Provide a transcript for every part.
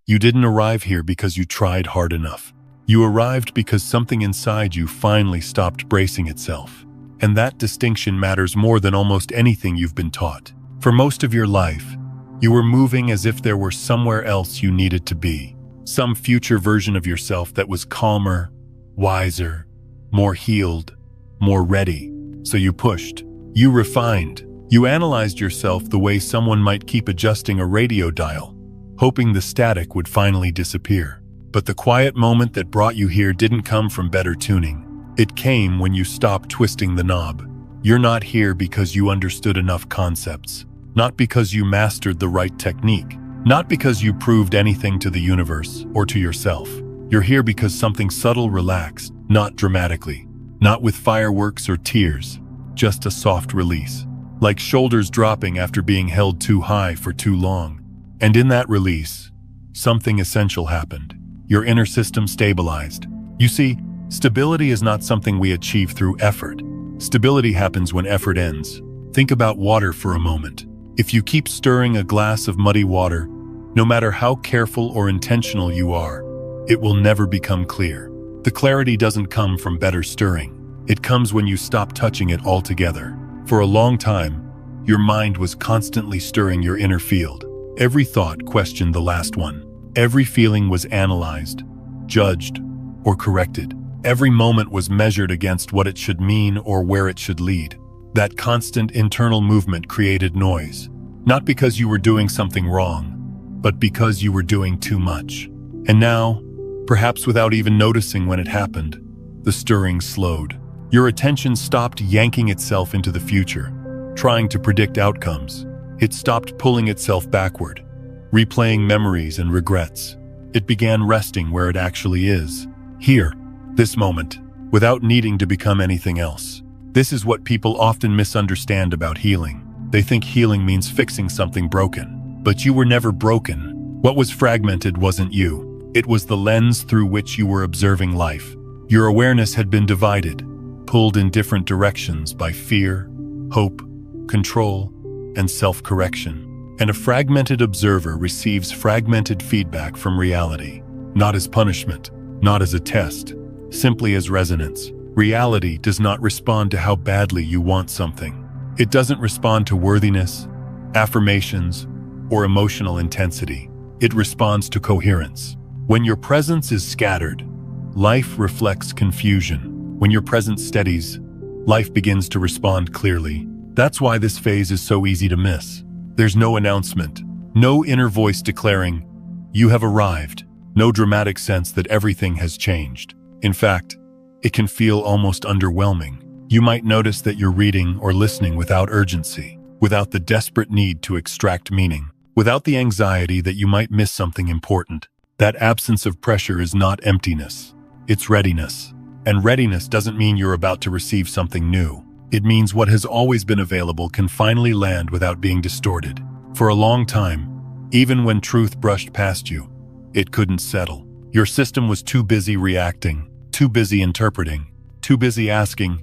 You didn't arrive here because you tried hard enough. You arrived because something inside you finally stopped bracing itself. And that distinction matters more than almost anything you've been taught. For most of your life, you were moving as if there were somewhere else you needed to be. Some future version of yourself that was calmer, wiser, more healed, more ready. So you pushed. You refined. You analyzed yourself the way someone might keep adjusting a radio dial, hoping the static would finally disappear. But the quiet moment that brought you here didn't come from better tuning. It came when you stopped twisting the knob. You're not here because you understood enough concepts, not because you mastered the right technique, not because you proved anything to the universe or to yourself. You're here because something subtle relaxed, not dramatically, not with fireworks or tears, just a soft release, like shoulders dropping after being held too high for too long. And in that release, something essential happened. Your inner system stabilized. You see, stability is not something we achieve through effort. Stability happens when effort ends. Think about water for a moment. If you keep stirring a glass of muddy water, no matter how careful or intentional you are, it will never become clear. The clarity doesn't come from better stirring. It comes when you stop touching it altogether. For a long time, your mind was constantly stirring your inner field. Every thought questioned the last one. Every feeling was analyzed, judged, or corrected. Every moment was measured against what it should mean or where it should lead. That constant internal movement created noise, not because you were doing something wrong, but because you were doing too much. And now, perhaps without even noticing when it happened, the stirring slowed. Your attention stopped yanking itself into the future, trying to predict outcomes. It stopped pulling itself backward, replaying memories and regrets. It began resting where it actually is, here, this moment, without needing to become anything else. This is what people often misunderstand about healing. They think healing means fixing something broken. But you were never broken. What was fragmented wasn't you. It was the lens through which you were observing life. Your awareness had been divided, pulled in different directions by fear, hope, control, and self-correction. And a fragmented observer receives fragmented feedback from reality, not as punishment, not as a test, simply as resonance. Reality does not respond to how badly you want something. It doesn't respond to worthiness, affirmations, or emotional intensity. It responds to coherence. When your presence is scattered, life reflects confusion. When your presence steadies, life begins to respond clearly. That's why this phase is so easy to miss. There's no announcement, no inner voice declaring, "You have arrived," no dramatic sense that everything has changed. In fact, it can feel almost underwhelming. You might notice that you're reading or listening without urgency, without the desperate need to extract meaning, without the anxiety that you might miss something important. That absence of pressure is not emptiness, it's readiness. And readiness doesn't mean you're about to receive something new. It means what has always been available can finally land without being distorted. For a long time, even when truth brushed past you, it couldn't settle. Your system was too busy reacting, too busy interpreting, too busy asking,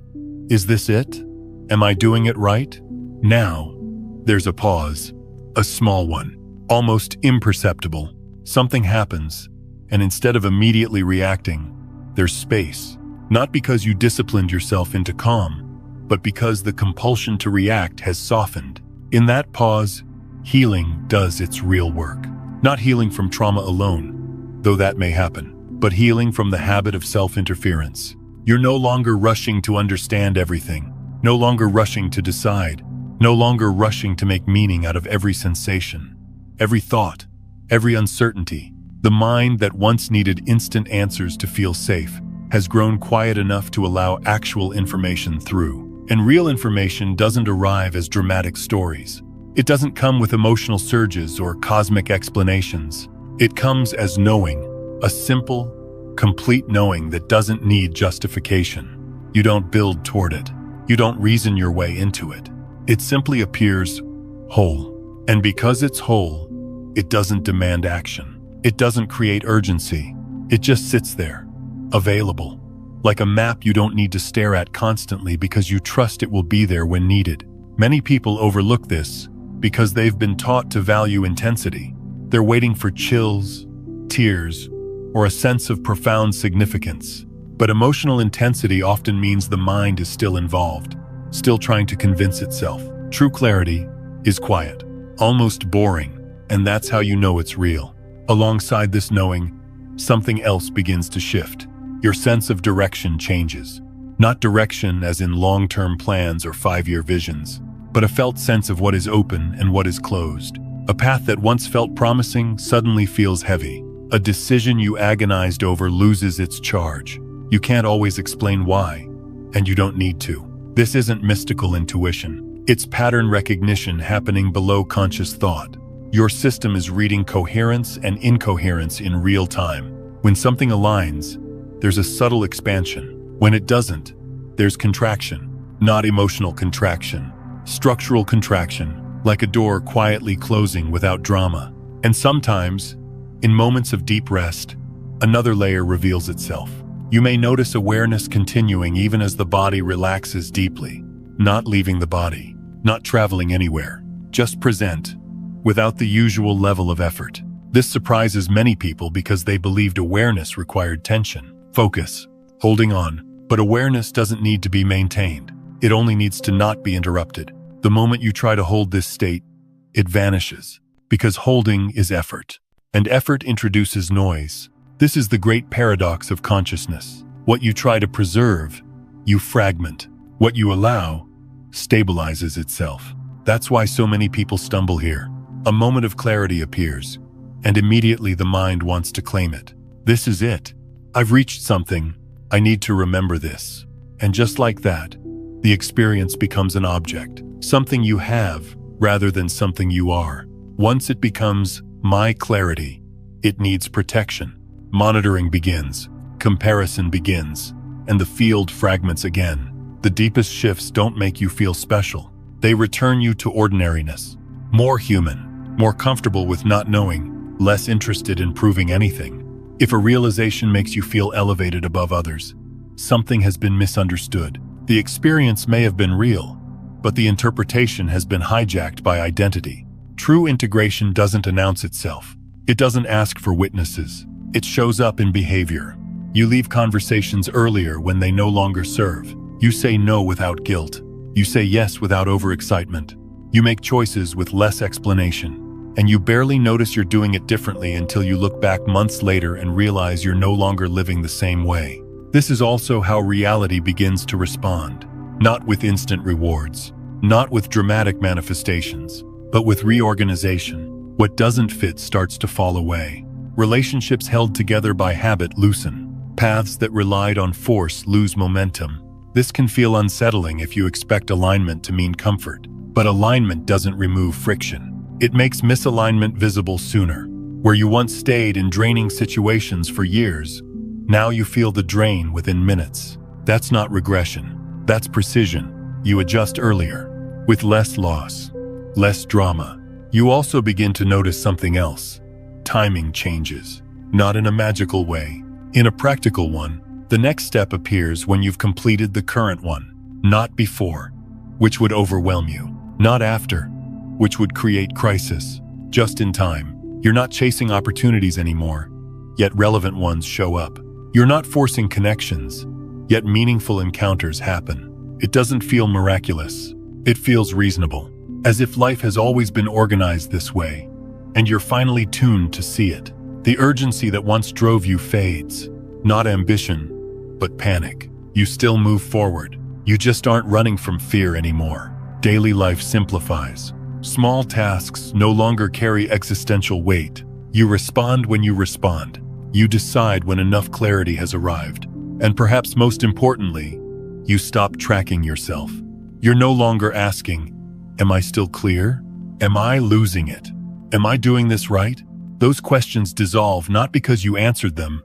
"Is this it? Am I doing it right?" Now, there's a pause, a small one, almost imperceptible. Something happens, and instead of immediately reacting, there's space. Not because you disciplined yourself into calm, but because the compulsion to react has softened. In that pause, healing does its real work. Not healing from trauma alone, though that may happen, but healing from the habit of self-interference. You're no longer rushing to understand everything, no longer rushing to decide, no longer rushing to make meaning out of every sensation, every thought, every uncertainty. The mind that once needed instant answers to feel safe has grown quiet enough to allow actual information through. And real information doesn't arrive as dramatic stories. It doesn't come with emotional surges or cosmic explanations. It comes as knowing, a simple, complete knowing that doesn't need justification. You don't build toward it. You don't reason your way into it. It simply appears whole. And because it's whole, it doesn't demand action. It doesn't create urgency. It just sits there, available. Like a map you don't need to stare at constantly because you trust it will be there when needed. Many people overlook this because they've been taught to value intensity. They're waiting for chills, tears, or a sense of profound significance. But emotional intensity often means the mind is still involved, still trying to convince itself. True clarity is quiet, almost boring, and that's how you know it's real. Alongside this knowing, something else begins to shift. Your sense of direction changes. Not direction as in long-term plans or 5-year visions, but a felt sense of what is open and what is closed. A path that once felt promising suddenly feels heavy. A decision you agonized over loses its charge. You can't always explain why, and you don't need to. This isn't mystical intuition. It's pattern recognition happening below conscious thought. Your system is reading coherence and incoherence in real time. When something aligns, there's a subtle expansion. When it doesn't, there's contraction. Not emotional contraction, structural contraction, like a door quietly closing without drama. And sometimes, in moments of deep rest, another layer reveals itself. You may notice awareness continuing even as the body relaxes deeply, not leaving the body, not traveling anywhere, just present, without the usual level of effort. This surprises many people because they believed awareness required tension, focus, holding on. But awareness doesn't need to be maintained. It only needs to not be interrupted. The moment you try to hold this state, it vanishes, because holding is effort, and effort introduces noise. This is the great paradox of consciousness. What you try to preserve, you fragment. What you allow, stabilizes itself. That's why so many people stumble here. A moment of clarity appears, and immediately the mind wants to claim it. This is it. I've reached something. I need to remember this. And just like that, the experience becomes an object, something you have rather than something you are. Once it becomes my clarity, it needs protection. Monitoring begins, comparison begins, and the field fragments again. The deepest shifts don't make you feel special. They return you to ordinariness. More human, more comfortable with not knowing, less interested in proving anything. If a realization makes you feel elevated above others, something has been misunderstood. The experience may have been real, but the interpretation has been hijacked by identity. True integration doesn't announce itself. It doesn't ask for witnesses. It shows up in behavior. You leave conversations earlier when they no longer serve. You say no without guilt. You say yes without overexcitement. You make choices with less explanation. And you barely notice you're doing it differently until you look back months later and realize you're no longer living the same way. This is also how reality begins to respond. Not with instant rewards, not with dramatic manifestations, but with reorganization. What doesn't fit starts to fall away. Relationships held together by habit loosen. Paths that relied on force lose momentum. This can feel unsettling if you expect alignment to mean comfort. But alignment doesn't remove friction. It makes misalignment visible sooner. Where you once stayed in draining situations for years, now you feel the drain within minutes. That's not regression. That's precision. You adjust earlier, with less loss, less drama. You also begin to notice something else. Timing changes, not in a magical way, in a practical one. The next step appears when you've completed the current one, not before, which would overwhelm you, not after, which would create crisis. Just in time. You're not chasing opportunities anymore, yet relevant ones show up. You're not forcing connections, yet meaningful encounters happen. It doesn't feel miraculous. It feels reasonable, as if life has always been organized this way, and you're finally tuned to see it. The urgency that once drove you fades. Not ambition, but panic. You still move forward. You just aren't running from fear anymore. Daily life simplifies. Small tasks no longer carry existential weight. You respond when you respond. You decide when enough clarity has arrived. And perhaps most importantly, you stop tracking yourself. You're no longer asking, am I still clear? Am I losing it? Am I doing this right? Those questions dissolve not because you answered them,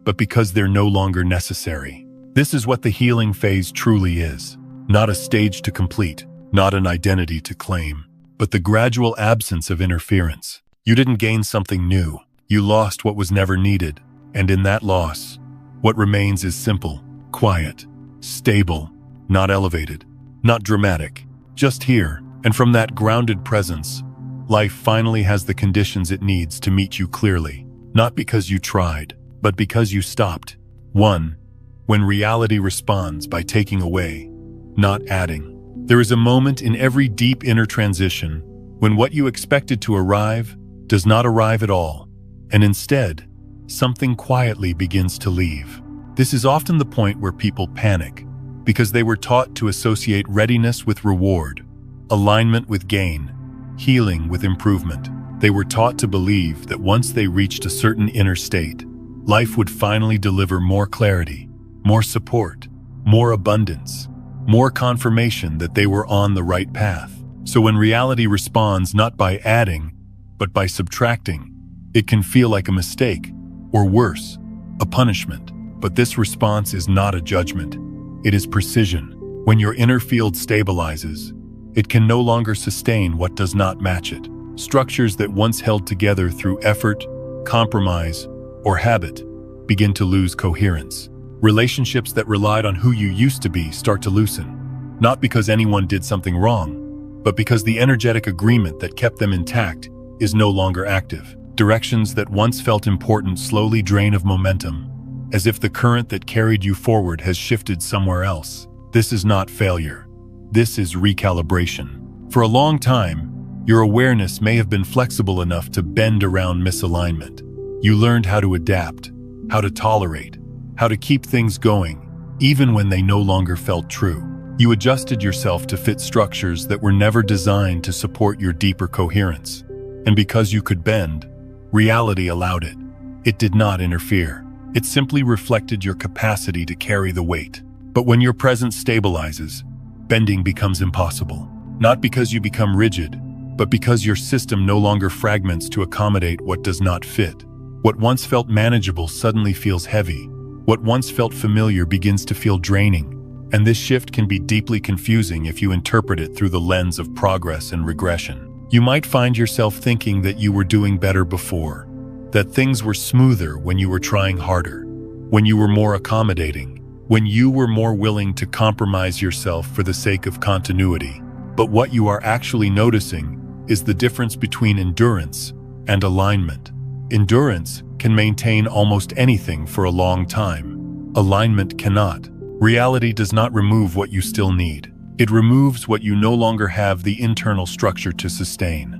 but because they're no longer necessary. This is what the healing phase truly is. Not a stage to complete, not an identity to claim, but the gradual absence of interference. You didn't gain something new. You lost what was never needed. And in that loss, what remains is simple, quiet, stable, not elevated, not dramatic, just here. And from that grounded presence, life finally has the conditions it needs to meet you clearly. not because you tried, but because you stopped. 1. When reality responds by taking away, not adding. There is a moment in every deep inner transition when what you expected to arrive does not arrive at all, and instead, something quietly begins to leave. This is often the point where people panic, because they were taught to associate readiness with reward, alignment with gain, healing with improvement. They were taught to believe that once they reached a certain inner state, life would finally deliver more clarity, more support, more abundance, more confirmation that they were on the right path. So when reality responds not by adding, but by subtracting, it can feel like a mistake, or worse, a punishment. But this response is not a judgment. It is precision. When your inner field stabilizes, it can no longer sustain what does not match it. Structures that once held together through effort, compromise, or habit begin to lose coherence. Relationships that relied on who you used to be start to loosen, not because anyone did something wrong, but because the energetic agreement that kept them intact is no longer active. Directions that once felt important slowly drain of momentum, as if the current that carried you forward has shifted somewhere else. This is not failure. This is recalibration. For a long time, your awareness may have been flexible enough to bend around misalignment. You learned how to adapt, how to tolerate, how to keep things going, even when they no longer felt true. You adjusted yourself to fit structures that were never designed to support your deeper coherence. And because you could bend, reality allowed it. It did not interfere. It simply reflected your capacity to carry the weight. But when your presence stabilizes, bending becomes impossible. Not because you become rigid, but because your system no longer fragments to accommodate what does not fit. What once felt manageable suddenly feels heavy. What once felt familiar begins to feel draining. And this shift can be deeply confusing if you interpret it through the lens of progress and regression. You might find yourself thinking that you were doing better before, that things were smoother when you were trying harder, when you were more accommodating, when you were more willing to compromise yourself for the sake of continuity. But what you are actually noticing is the difference between endurance and alignment. Endurance can maintain almost anything for a long time. Alignment cannot. Reality does not remove what you still need. It removes what you no longer have the internal structure to sustain.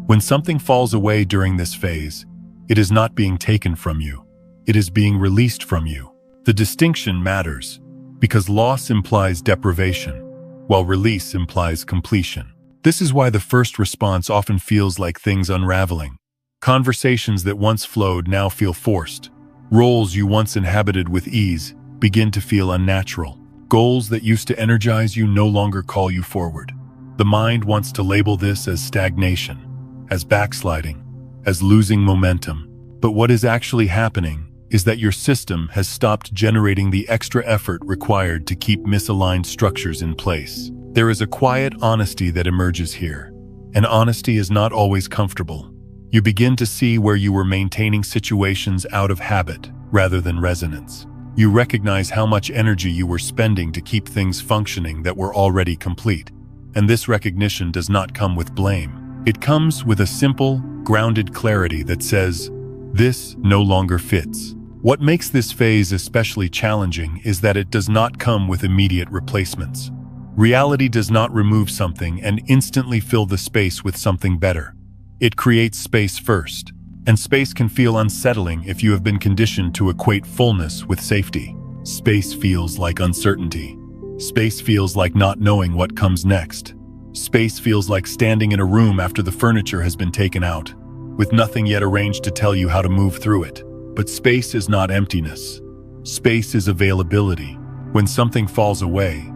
When something falls away during this phase, it is not being taken from you. It is being released from you. The distinction matters because loss implies deprivation, while release implies completion. This is why the first response often feels like things unraveling. Conversations that once flowed now feel forced. Roles you once inhabited with ease begin to feel unnatural. Goals that used to energize you no longer call you forward. The mind wants to label this as stagnation, as backsliding, as losing momentum. But what is actually happening is that your system has stopped generating the extra effort required to keep misaligned structures in place. There is a quiet honesty that emerges here, and honesty is not always comfortable. You begin to see where you were maintaining situations out of habit rather than resonance. You recognize how much energy you were spending to keep things functioning that were already complete. And this recognition does not come with blame. It comes with a simple, grounded clarity that says, this no longer fits. What makes this phase especially challenging is that it does not come with immediate replacements. Reality does not remove something and instantly fill the space with something better. It creates space first, and space can feel unsettling if you have been conditioned to equate fullness with safety. Space feels like uncertainty. Space feels like not knowing what comes next. Space feels like standing in a room after the furniture has been taken out, with nothing yet arranged to tell you how to move through it. But space is not emptiness. Space is availability. When something falls away,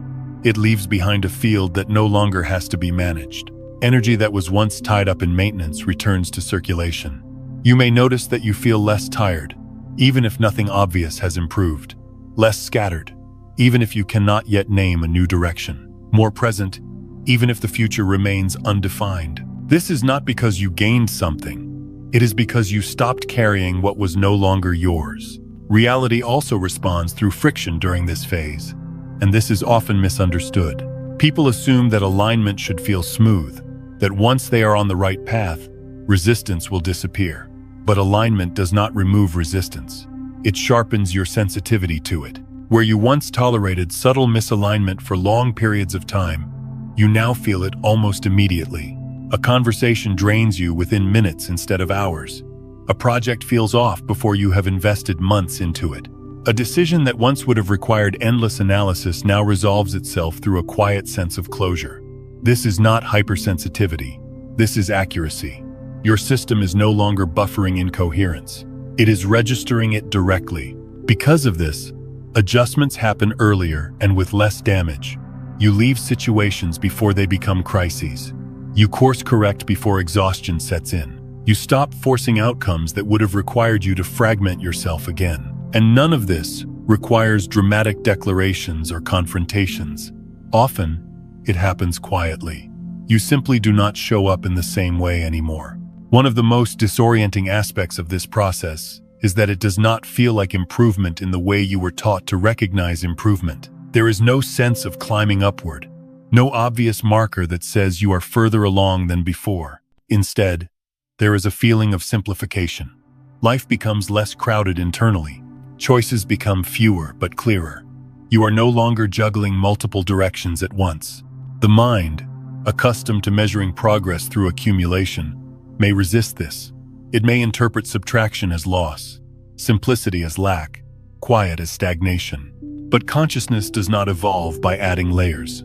it leaves behind a field that no longer has to be managed. Energy that was once tied up in maintenance returns to circulation. You may notice that you feel less tired, even if nothing obvious has improved. Less scattered, even if you cannot yet name a new direction. More present, even if the future remains undefined. This is not because you gained something. It is because you stopped carrying what was no longer yours. Reality also responds through friction during this phase, and this is often misunderstood. People assume that alignment should feel smooth, that once they are on the right path, resistance will disappear. But alignment does not remove resistance. It sharpens your sensitivity to it. Where you once tolerated subtle misalignment for long periods of time, you now feel it almost immediately. A conversation drains you within minutes instead of hours. A project feels off before you have invested months into it. A decision that once would have required endless analysis now resolves itself through a quiet sense of closure. This is not hypersensitivity. This is accuracy. Your system is no longer buffering incoherence. It is registering it directly. Because of this, adjustments happen earlier and with less damage. You leave situations before they become crises. You course correct before exhaustion sets in. You stop forcing outcomes that would have required you to fragment yourself again. And none of this requires dramatic declarations or confrontations. Often, it happens quietly. You simply do not show up in the same way anymore. One of the most disorienting aspects of this process is that it does not feel like improvement in the way you were taught to recognize improvement. There is no sense of climbing upward, no obvious marker that says you are further along than before. Instead, there is a feeling of simplification. Life becomes less crowded internally. Choices become fewer but clearer. You are no longer juggling multiple directions at once. The mind, accustomed to measuring progress through accumulation, may resist this. It may interpret subtraction as loss, simplicity as lack, quiet as stagnation. But consciousness does not evolve by adding layers.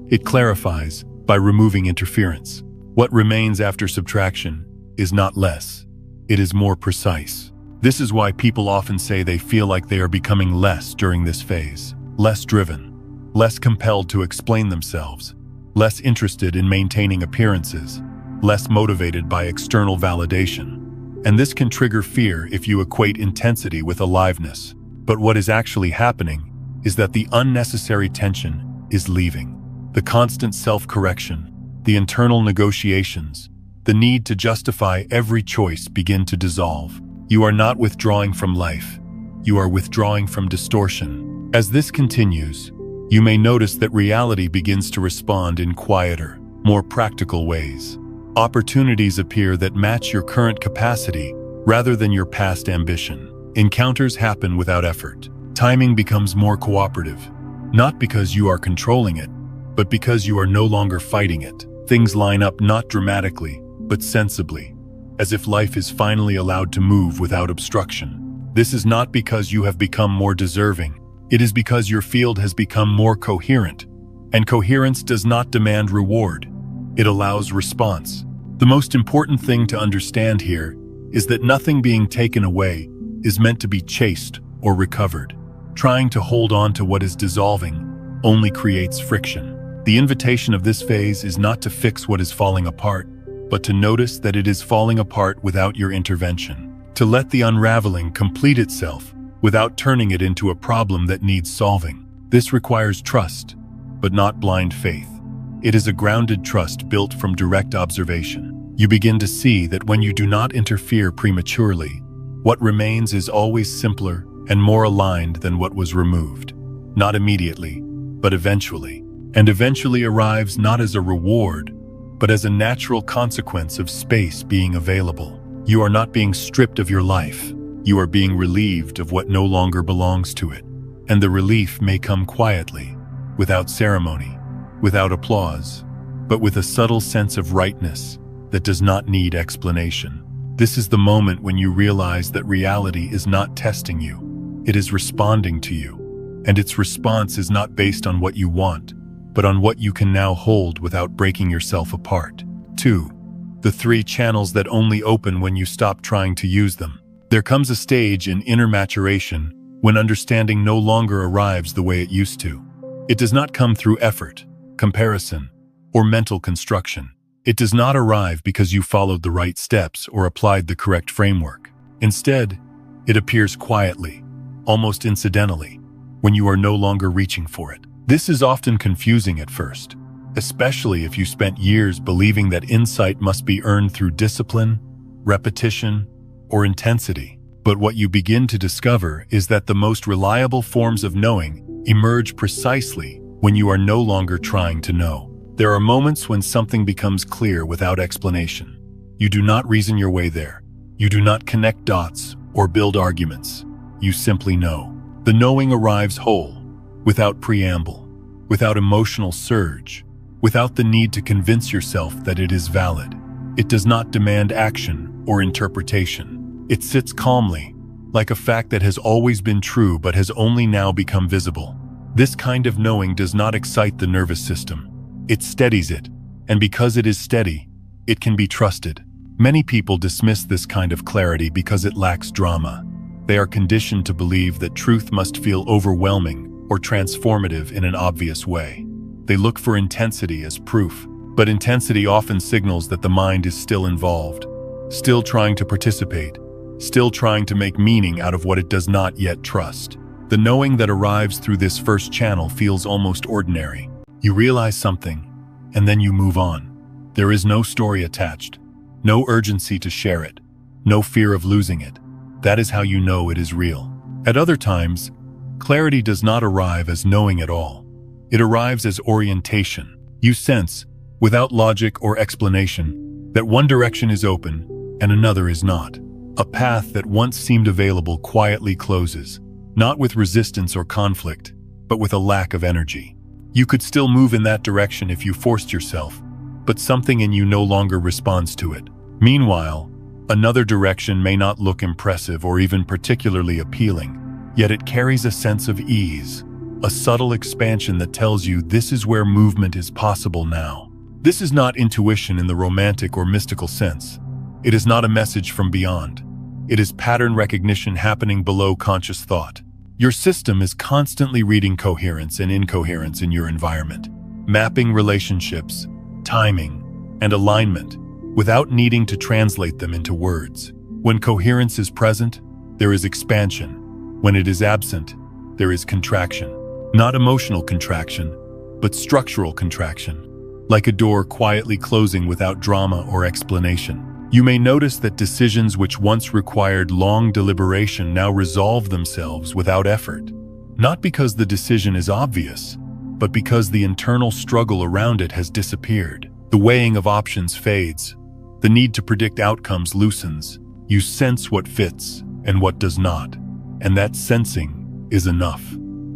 It clarifies by removing interference. What remains after subtraction is not less. It is more precise. This is why people often say they feel like they are becoming less during this phase. Less driven, less compelled to explain themselves, less interested in maintaining appearances, less motivated by external validation. And this can trigger fear if you equate intensity with aliveness. But what is actually happening is that the unnecessary tension is leaving. The constant self-correction, the internal negotiations, the need to justify every choice begin to dissolve. You are not withdrawing from life. You are withdrawing from distortion. As this continues, you may notice that reality begins to respond in quieter, more practical ways. Opportunities appear that match your current capacity rather than your past ambition. Encounters happen without effort. Timing becomes more cooperative, not because you are controlling it, but because you are no longer fighting it. Things line up not dramatically, but sensibly, as if life is finally allowed to move without obstruction. This is not because you have become more deserving. It is because your field has become more coherent, and coherence does not demand reward. It allows response. The most important thing to understand here is that nothing being taken away is meant to be chased or recovered. Trying to hold on to what is dissolving only creates friction. The invitation of this phase is not to fix what is falling apart, but to notice that it is falling apart without your intervention. To let the unraveling complete itself without turning it into a problem that needs solving. This requires trust, but not blind faith. It is a grounded trust built from direct observation. You begin to see that when you do not interfere prematurely, what remains is always simpler and more aligned than what was removed. Not immediately, but eventually. And eventually arrives not as a reward, but as a natural consequence of space being available. You are not being stripped of your life. You are being relieved of what no longer belongs to it. And the relief may come quietly, without ceremony, without applause, but with a subtle sense of rightness that does not need explanation. This is the moment when you realize that reality is not testing you. It is responding to you. And its response is not based on what you want, but on what you can now hold without breaking yourself apart. 2. The 3 channels that only open when you stop trying to use them. There comes a stage in inner maturation when understanding no longer arrives the way it used to. It does not come through effort, comparison, or mental construction. It does not arrive because you followed the right steps or applied the correct framework. Instead, it appears quietly, almost incidentally, when you are no longer reaching for it. This is often confusing at first, especially if you spent years believing that insight must be earned through discipline, repetition, or intensity. But what you begin to discover is that the most reliable forms of knowing emerge precisely when you are no longer trying to know. There are moments when something becomes clear without explanation. You do not reason your way there. You do not connect dots or build arguments. You simply know. The knowing arrives whole, without preamble, without emotional surge, without the need to convince yourself that it is valid. It does not demand action or interpretation. It sits calmly, like a fact that has always been true but has only now become visible. This kind of knowing does not excite the nervous system. It steadies it, and because it is steady, it can be trusted. Many people dismiss this kind of clarity because it lacks drama. They are conditioned to believe that truth must feel overwhelming or transformative in an obvious way. They look for intensity as proof, but intensity often signals that the mind is still involved, still trying to participate, still trying to make meaning out of what it does not yet trust. The knowing that arrives through this first channel feels almost ordinary. You realize something, and then you move on. There is no story attached, no urgency to share it, no fear of losing it. That is how you know it is real. At other times, clarity does not arrive as knowing at all. It arrives as orientation. You sense, without logic or explanation, that one direction is open and another is not. A path that once seemed available quietly closes, not with resistance or conflict, but with a lack of energy. You could still move in that direction if you forced yourself, but something in you no longer responds to it. Meanwhile, another direction may not look impressive or even particularly appealing, yet it carries a sense of ease, a subtle expansion that tells you this is where movement is possible now. This is not intuition in the romantic or mystical sense. It is not a message from beyond. It is pattern recognition happening below conscious thought. Your system is constantly reading coherence and incoherence in your environment, mapping relationships, timing, and alignment, without needing to translate them into words. When coherence is present, there is expansion. When it is absent, there is contraction. Not emotional contraction, but structural contraction, like a door quietly closing without drama or explanation. You may notice that decisions which once required long deliberation now resolve themselves without effort. Not because the decision is obvious, but because the internal struggle around it has disappeared. The weighing of options fades. The need to predict outcomes loosens. You sense what fits and what does not, and that sensing is enough.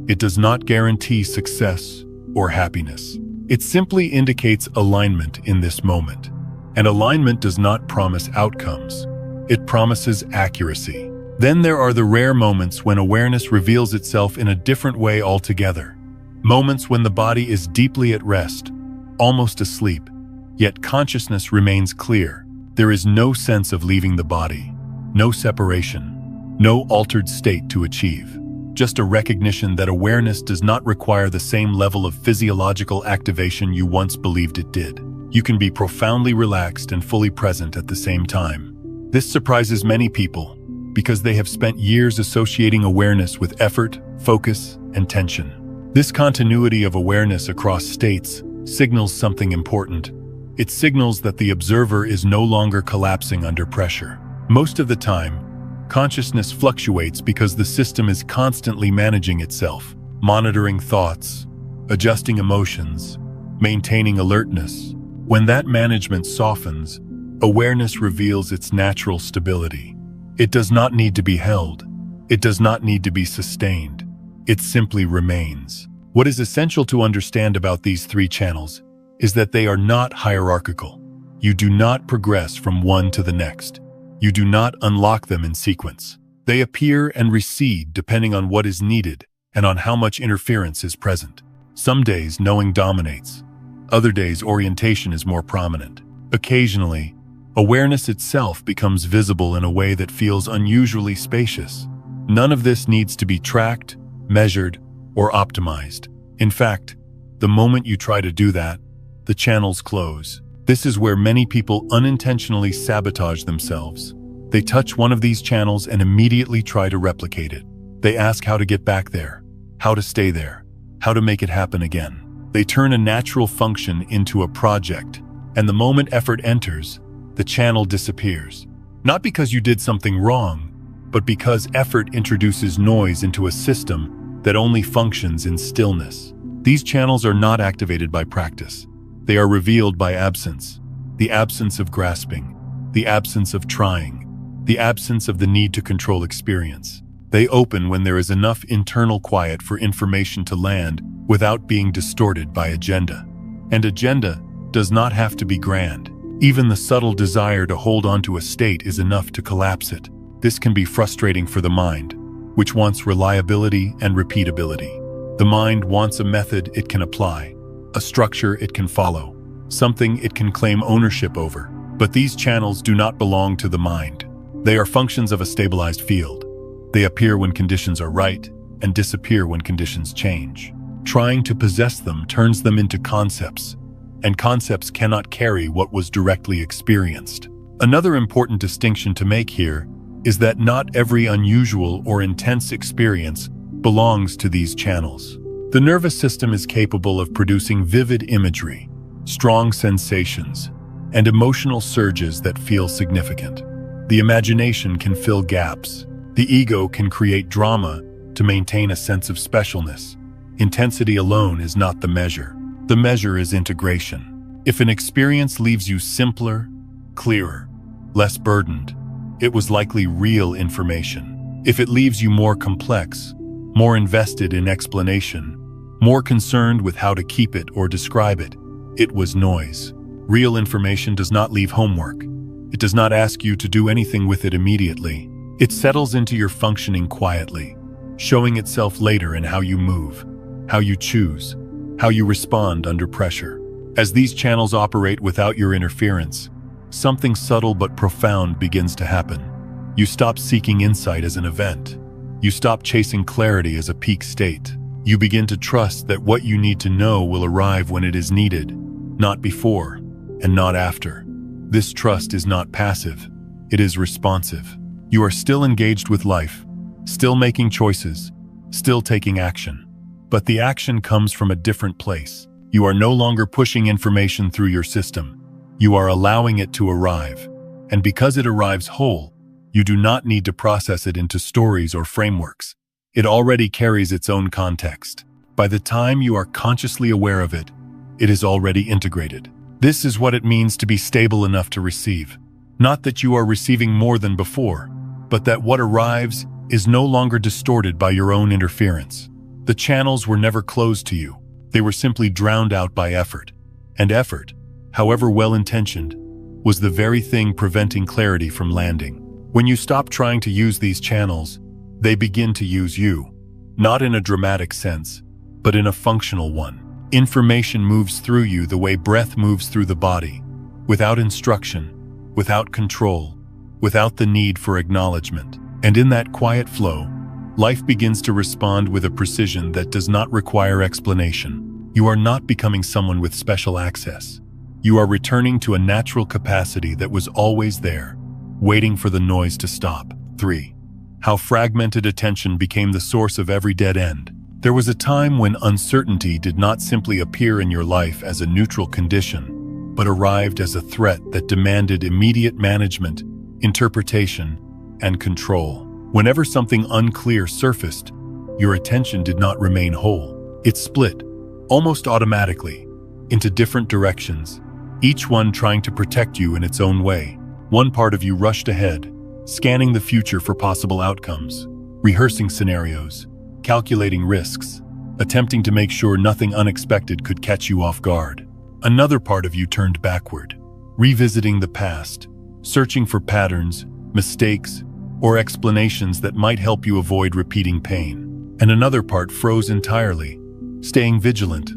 It does not guarantee success or happiness. It simply indicates alignment in this moment. And alignment does not promise outcomes. It promises accuracy. Then there are the rare moments when awareness reveals itself in a different way altogether. Moments when the body is deeply at rest, almost asleep, yet consciousness remains clear. There is no sense of leaving the body, no separation, no altered state to achieve. Just a recognition that awareness does not require the same level of physiological activation you once believed it did. You can be profoundly relaxed and fully present at the same time. This surprises many people because they have spent years associating awareness with effort, focus, and tension. This continuity of awareness across states signals something important. It signals that the observer is no longer collapsing under pressure. Most of the time, consciousness fluctuates because the system is constantly managing itself, monitoring thoughts, adjusting emotions, maintaining alertness. When that management softens, awareness reveals its natural stability. It does not need to be held. It does not need to be sustained. It simply remains. What is essential to understand about these three channels is that they are not hierarchical. You do not progress from one to the next. You do not unlock them in sequence. They appear and recede depending on what is needed and on how much interference is present. Some days knowing dominates. Other days, orientation is more prominent. Occasionally, awareness itself becomes visible in a way that feels unusually spacious. None of this needs to be tracked, measured, or optimized. In fact, the moment you try to do that, the channels close. This is where many people unintentionally sabotage themselves. They touch one of these channels and immediately try to replicate it. They ask how to get back there, how to stay there, how to make it happen again. They turn a natural function into a project, and the moment effort enters, the channel disappears. Not because you did something wrong, but because effort introduces noise into a system that only functions in stillness. These channels are not activated by practice. They are revealed by absence. The absence of grasping, the absence of trying, the absence of the need to control experience. They open when there is enough internal quiet for information to land without being distorted by agenda. And agenda does not have to be grand. Even the subtle desire to hold on to a state is enough to collapse it. This can be frustrating for the mind, which wants reliability and repeatability. The mind wants a method it can apply, a structure it can follow, something it can claim ownership over. But these channels do not belong to the mind. They are functions of a stabilized field. They appear when conditions are right and disappear when conditions change. Trying to possess them turns them into concepts, and concepts cannot carry what was directly experienced. Another important distinction to make here is that not every unusual or intense experience belongs to these channels. The nervous system is capable of producing vivid imagery, strong sensations, and emotional surges that feel significant. The imagination can fill gaps. The ego can create drama to maintain a sense of specialness. Intensity alone is not the measure. The measure is integration. If an experience leaves you simpler, clearer, less burdened, it was likely real information. If it leaves you more complex, more invested in explanation, more concerned with how to keep it or describe it, it was noise. Real information does not leave homework. It does not ask you to do anything with it immediately. It settles into your functioning quietly, showing itself later in how you move, how you choose, how you respond under pressure. As these channels operate without your interference, something subtle but profound begins to happen. You stop seeking insight as an event. You stop chasing clarity as a peak state. You begin to trust that what you need to know will arrive when it is needed, not before and not after. This trust is not passive, it is responsive. You are still engaged with life, still making choices, still taking action. But the action comes from a different place. You are no longer pushing information through your system. You are allowing it to arrive. And because it arrives whole, you do not need to process it into stories or frameworks. It already carries its own context. By the time you are consciously aware of it, it is already integrated. This is what it means to be stable enough to receive. Not that you are receiving more than before, but that what arrives is no longer distorted by your own interference. The channels were never closed to you. They were simply drowned out by effort. And effort, however well-intentioned, was the very thing preventing clarity from landing. When you stop trying to use these channels, they begin to use you. Not in a dramatic sense, but in a functional one. Information moves through you the way breath moves through the body, without instruction, without control, without the need for acknowledgement. And in that quiet flow, life begins to respond with a precision that does not require explanation. You are not becoming someone with special access. You are returning to a natural capacity that was always there, waiting for the noise to stop. 3. How fragmented attention became the source of every dead end. There was a time when uncertainty did not simply appear in your life as a neutral condition, but arrived as a threat that demanded immediate management, interpretation, and control. Whenever something unclear surfaced, your attention did not remain whole. It split, almost automatically, into different directions, each one trying to protect you in its own way. One part of you rushed ahead, scanning the future for possible outcomes, rehearsing scenarios, calculating risks, attempting to make sure nothing unexpected could catch you off guard. Another part of you turned backward, revisiting the past, searching for patterns, mistakes, or explanations that might help you avoid repeating pain. And another part froze entirely, staying vigilant,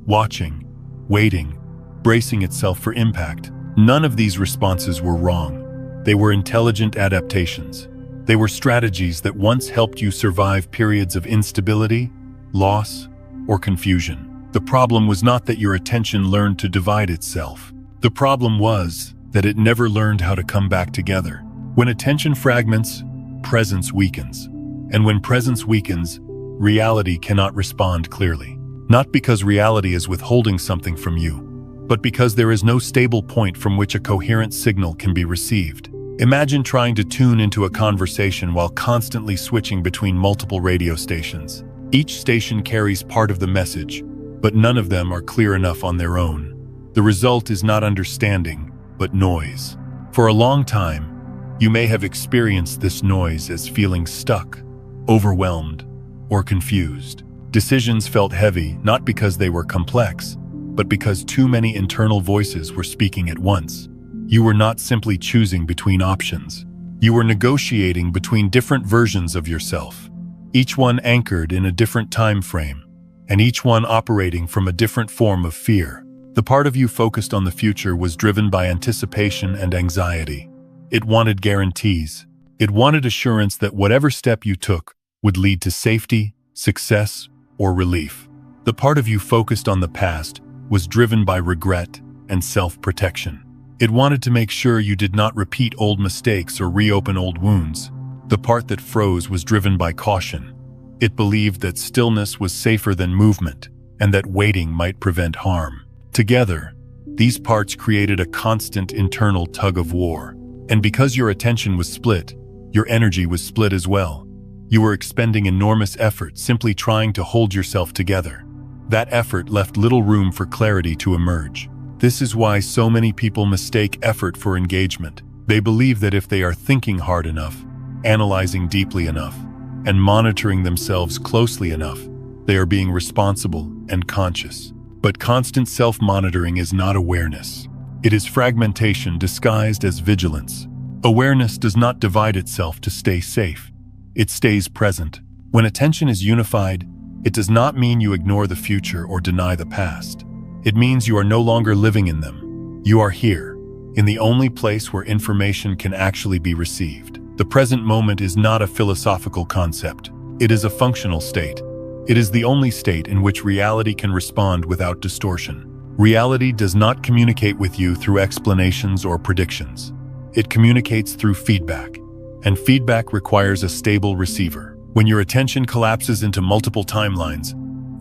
watching, waiting, bracing itself for impact. None of these responses were wrong. They were intelligent adaptations. They were strategies that once helped you survive periods of instability, loss, or confusion. The problem was not that your attention learned to divide itself. The problem was that it never learned how to come back together. When attention fragments, presence weakens. And when presence weakens, reality cannot respond clearly. Not because reality is withholding something from you, but because there is no stable point from which a coherent signal can be received. Imagine trying to tune into a conversation while constantly switching between multiple radio stations. Each station carries part of the message, but none of them are clear enough on their own. The result is not understanding, but noise. For a long time, You may have experienced this noise as feeling stuck, overwhelmed, or confused. Decisions felt heavy not because they were complex, but because too many internal voices were speaking at once. You were not simply choosing between options. You were negotiating between different versions of yourself, each one anchored in a different time frame, and each one operating from a different form of fear. The part of you focused on the future was driven by anticipation and anxiety. It wanted guarantees. It wanted assurance that whatever step you took would lead to safety, success, or relief. The part of you focused on the past was driven by regret and self-protection. It wanted to make sure you did not repeat old mistakes or reopen old wounds. The part that froze was driven by caution. It believed that stillness was safer than movement, and that waiting might prevent harm. Together, these parts created a constant internal tug-of-war. And because your attention was split, your energy was split as well. You were expending enormous effort simply trying to hold yourself together. That effort left little room for clarity to emerge. This is why so many people mistake effort for engagement. They believe that if they are thinking hard enough, analyzing deeply enough, and monitoring themselves closely enough, they are being responsible and conscious. But constant self-monitoring is not awareness. It is fragmentation disguised as vigilance. Awareness does not divide itself to stay safe. It stays present. When attention is unified, it does not mean you ignore the future or deny the past. It means you are no longer living in them. You are here, in the only place where information can actually be received. The present moment is not a philosophical concept. It is a functional state. It is the only state in which reality can respond without distortion. Reality does not communicate with you through explanations or predictions. It communicates through feedback, and feedback requires a stable receiver. When your attention collapses into multiple timelines,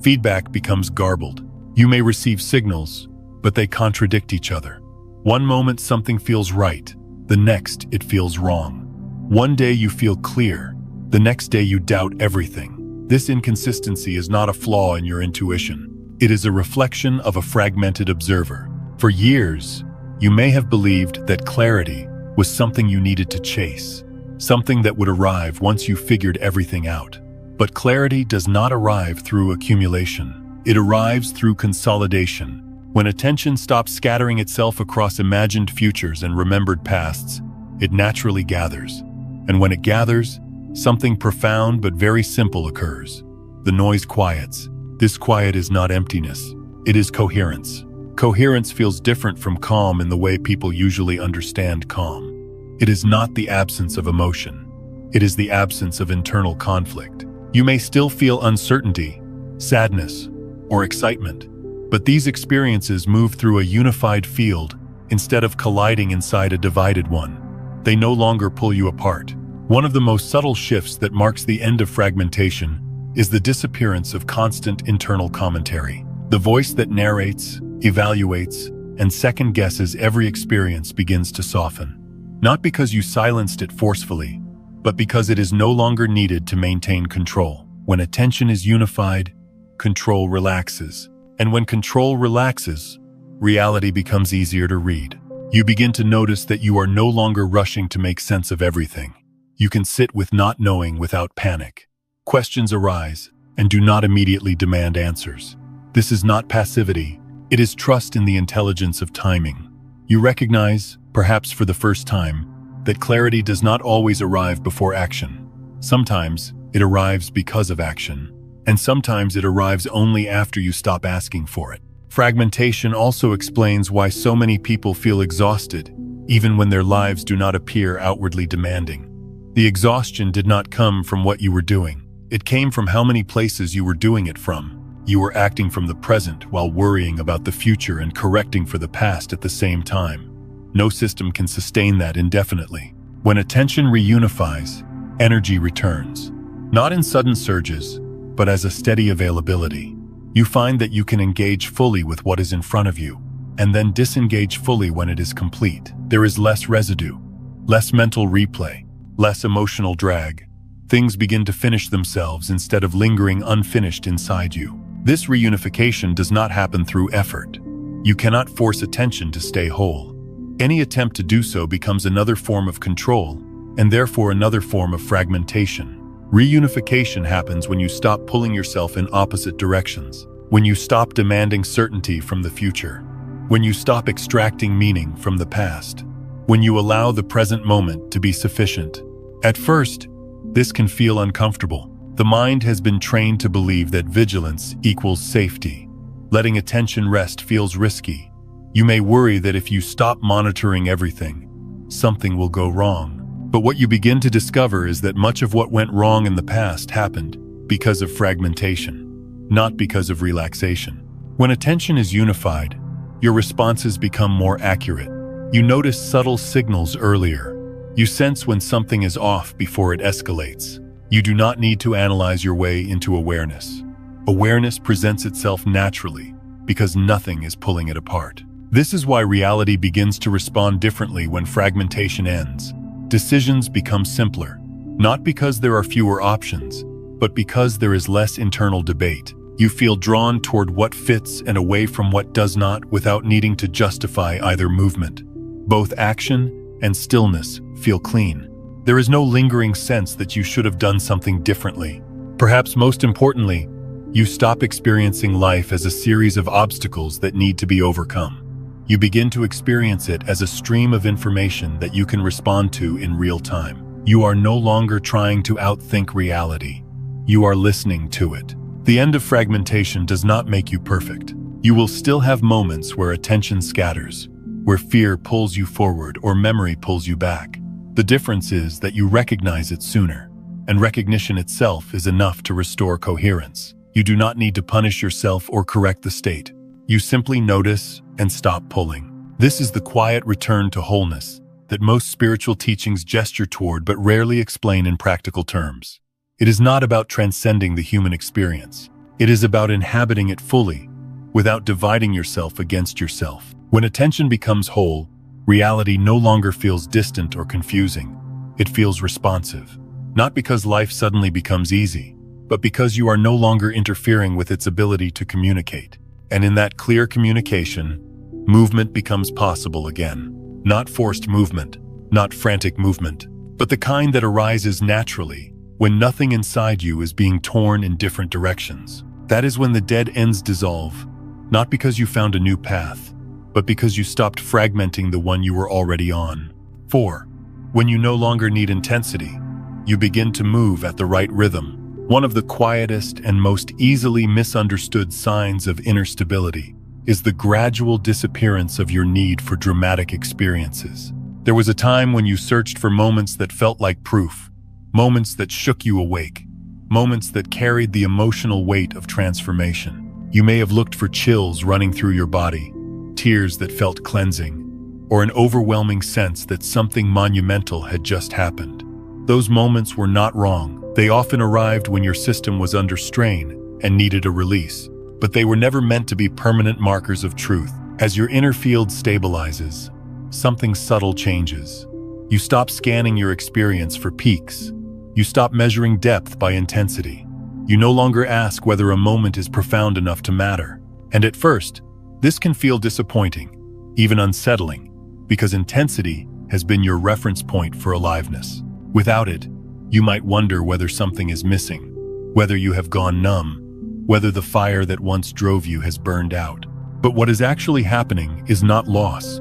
feedback becomes garbled. You may receive signals, but they contradict each other. One moment something feels right, the next it feels wrong. One day you feel clear, the next day you doubt everything. This inconsistency is not a flaw in your intuition. It is a reflection of a fragmented observer. For years, you may have believed that clarity was something you needed to chase, something that would arrive once you figured everything out. But clarity does not arrive through accumulation. It arrives through consolidation. When attention stops scattering itself across imagined futures and remembered pasts, it naturally gathers. And when it gathers, something profound but very simple occurs. The noise quiets. This quiet is not emptiness. It is coherence. Coherence feels different from calm in the way people usually understand calm. It is not the absence of emotion. It is the absence of internal conflict. You may still feel uncertainty, sadness, or excitement, but these experiences move through a unified field instead of colliding inside a divided one. They no longer pull you apart. One of the most subtle shifts that marks the end of fragmentation is the disappearance of constant internal commentary. The voice that narrates, evaluates, and second-guesses every experience begins to soften. Not because you silenced it forcefully, but because it is no longer needed to maintain control. When attention is unified, control relaxes. And when control relaxes, reality becomes easier to read. You begin to notice that you are no longer rushing to make sense of everything. You can sit with not knowing without panic. Questions arise, and do not immediately demand answers. This is not passivity. It is trust in the intelligence of timing. You recognize, perhaps for the first time, that clarity does not always arrive before action. Sometimes it arrives because of action, and sometimes it arrives only after you stop asking for it. Fragmentation also explains why so many people feel exhausted, even when their lives do not appear outwardly demanding. The exhaustion did not come from what you were doing. It came from how many places you were doing it from. You were acting from the present while worrying about the future and correcting for the past at the same time. No system can sustain that indefinitely. When attention reunifies, energy returns. Not in sudden surges, but as a steady availability. You find that you can engage fully with what is in front of you, and then disengage fully when it is complete. There is less residue, less mental replay, less emotional drag. Things begin to finish themselves instead of lingering unfinished inside you. This reunification does not happen through effort. You cannot force attention to stay whole. Any attempt to do so becomes another form of control, and therefore another form of fragmentation. Reunification happens when you stop pulling yourself in opposite directions, when you stop demanding certainty from the future, when you stop extracting meaning from the past, when you allow the present moment to be sufficient. At first, this can feel uncomfortable. The mind has been trained to believe that vigilance equals safety. Letting attention rest feels risky. You may worry that if you stop monitoring everything, something will go wrong. But what you begin to discover is that much of what went wrong in the past happened because of fragmentation, not because of relaxation. When attention is unified, your responses become more accurate. You notice subtle signals earlier. You sense when something is off before it escalates. You do not need to analyze your way into awareness. Awareness presents itself naturally because nothing is pulling it apart. This is why reality begins to respond differently when fragmentation ends. Decisions become simpler, not because there are fewer options, but because there is less internal debate. You feel drawn toward what fits and away from what does not without needing to justify either movement. Both action and stillness feel clean. There is no lingering sense that you should have done something differently. Perhaps most importantly, you stop experiencing life as a series of obstacles that need to be overcome. You begin to experience it as a stream of information that you can respond to in real time. You are no longer trying to outthink reality. You are listening to it. The end of fragmentation does not make you perfect. You will still have moments where attention scatters, where fear pulls you forward or memory pulls you back. The difference is that you recognize it sooner, and recognition itself is enough to restore coherence. You do not need to punish yourself or correct the state. You simply notice and stop pulling. This is the quiet return to wholeness that most spiritual teachings gesture toward but rarely explain in practical terms. It is not about transcending the human experience. It is about inhabiting it fully, without dividing yourself against yourself. When attention becomes whole, reality no longer feels distant or confusing. It feels responsive. Not because life suddenly becomes easy, but because you are no longer interfering with its ability to communicate. And in that clear communication, movement becomes possible again. Not forced movement, not frantic movement, but the kind that arises naturally when nothing inside you is being torn in different directions. That is when the dead ends dissolve, not because you found a new path, but because you stopped fragmenting the one you were already on. 4. When you no longer need intensity, you begin to move at the right rhythm. One of the quietest and most easily misunderstood signs of inner stability is the gradual disappearance of your need for dramatic experiences. There was a time when you searched for moments that felt like proof, moments that shook you awake, moments that carried the emotional weight of transformation. You may have looked for chills running through your body, tears that felt cleansing, or an overwhelming sense that something monumental had just happened. Those moments were not wrong. They often arrived when your system was under strain and needed a release, but they were never meant to be permanent markers of truth. As your inner field stabilizes, something subtle changes. You stop scanning your experience for peaks. You stop measuring depth by intensity. You no longer ask whether a moment is profound enough to matter. And at first, this can feel disappointing, even unsettling, because intensity has been your reference point for aliveness. Without it, you might wonder whether something is missing, whether you have gone numb, whether the fire that once drove you has burned out. But what is actually happening is not loss.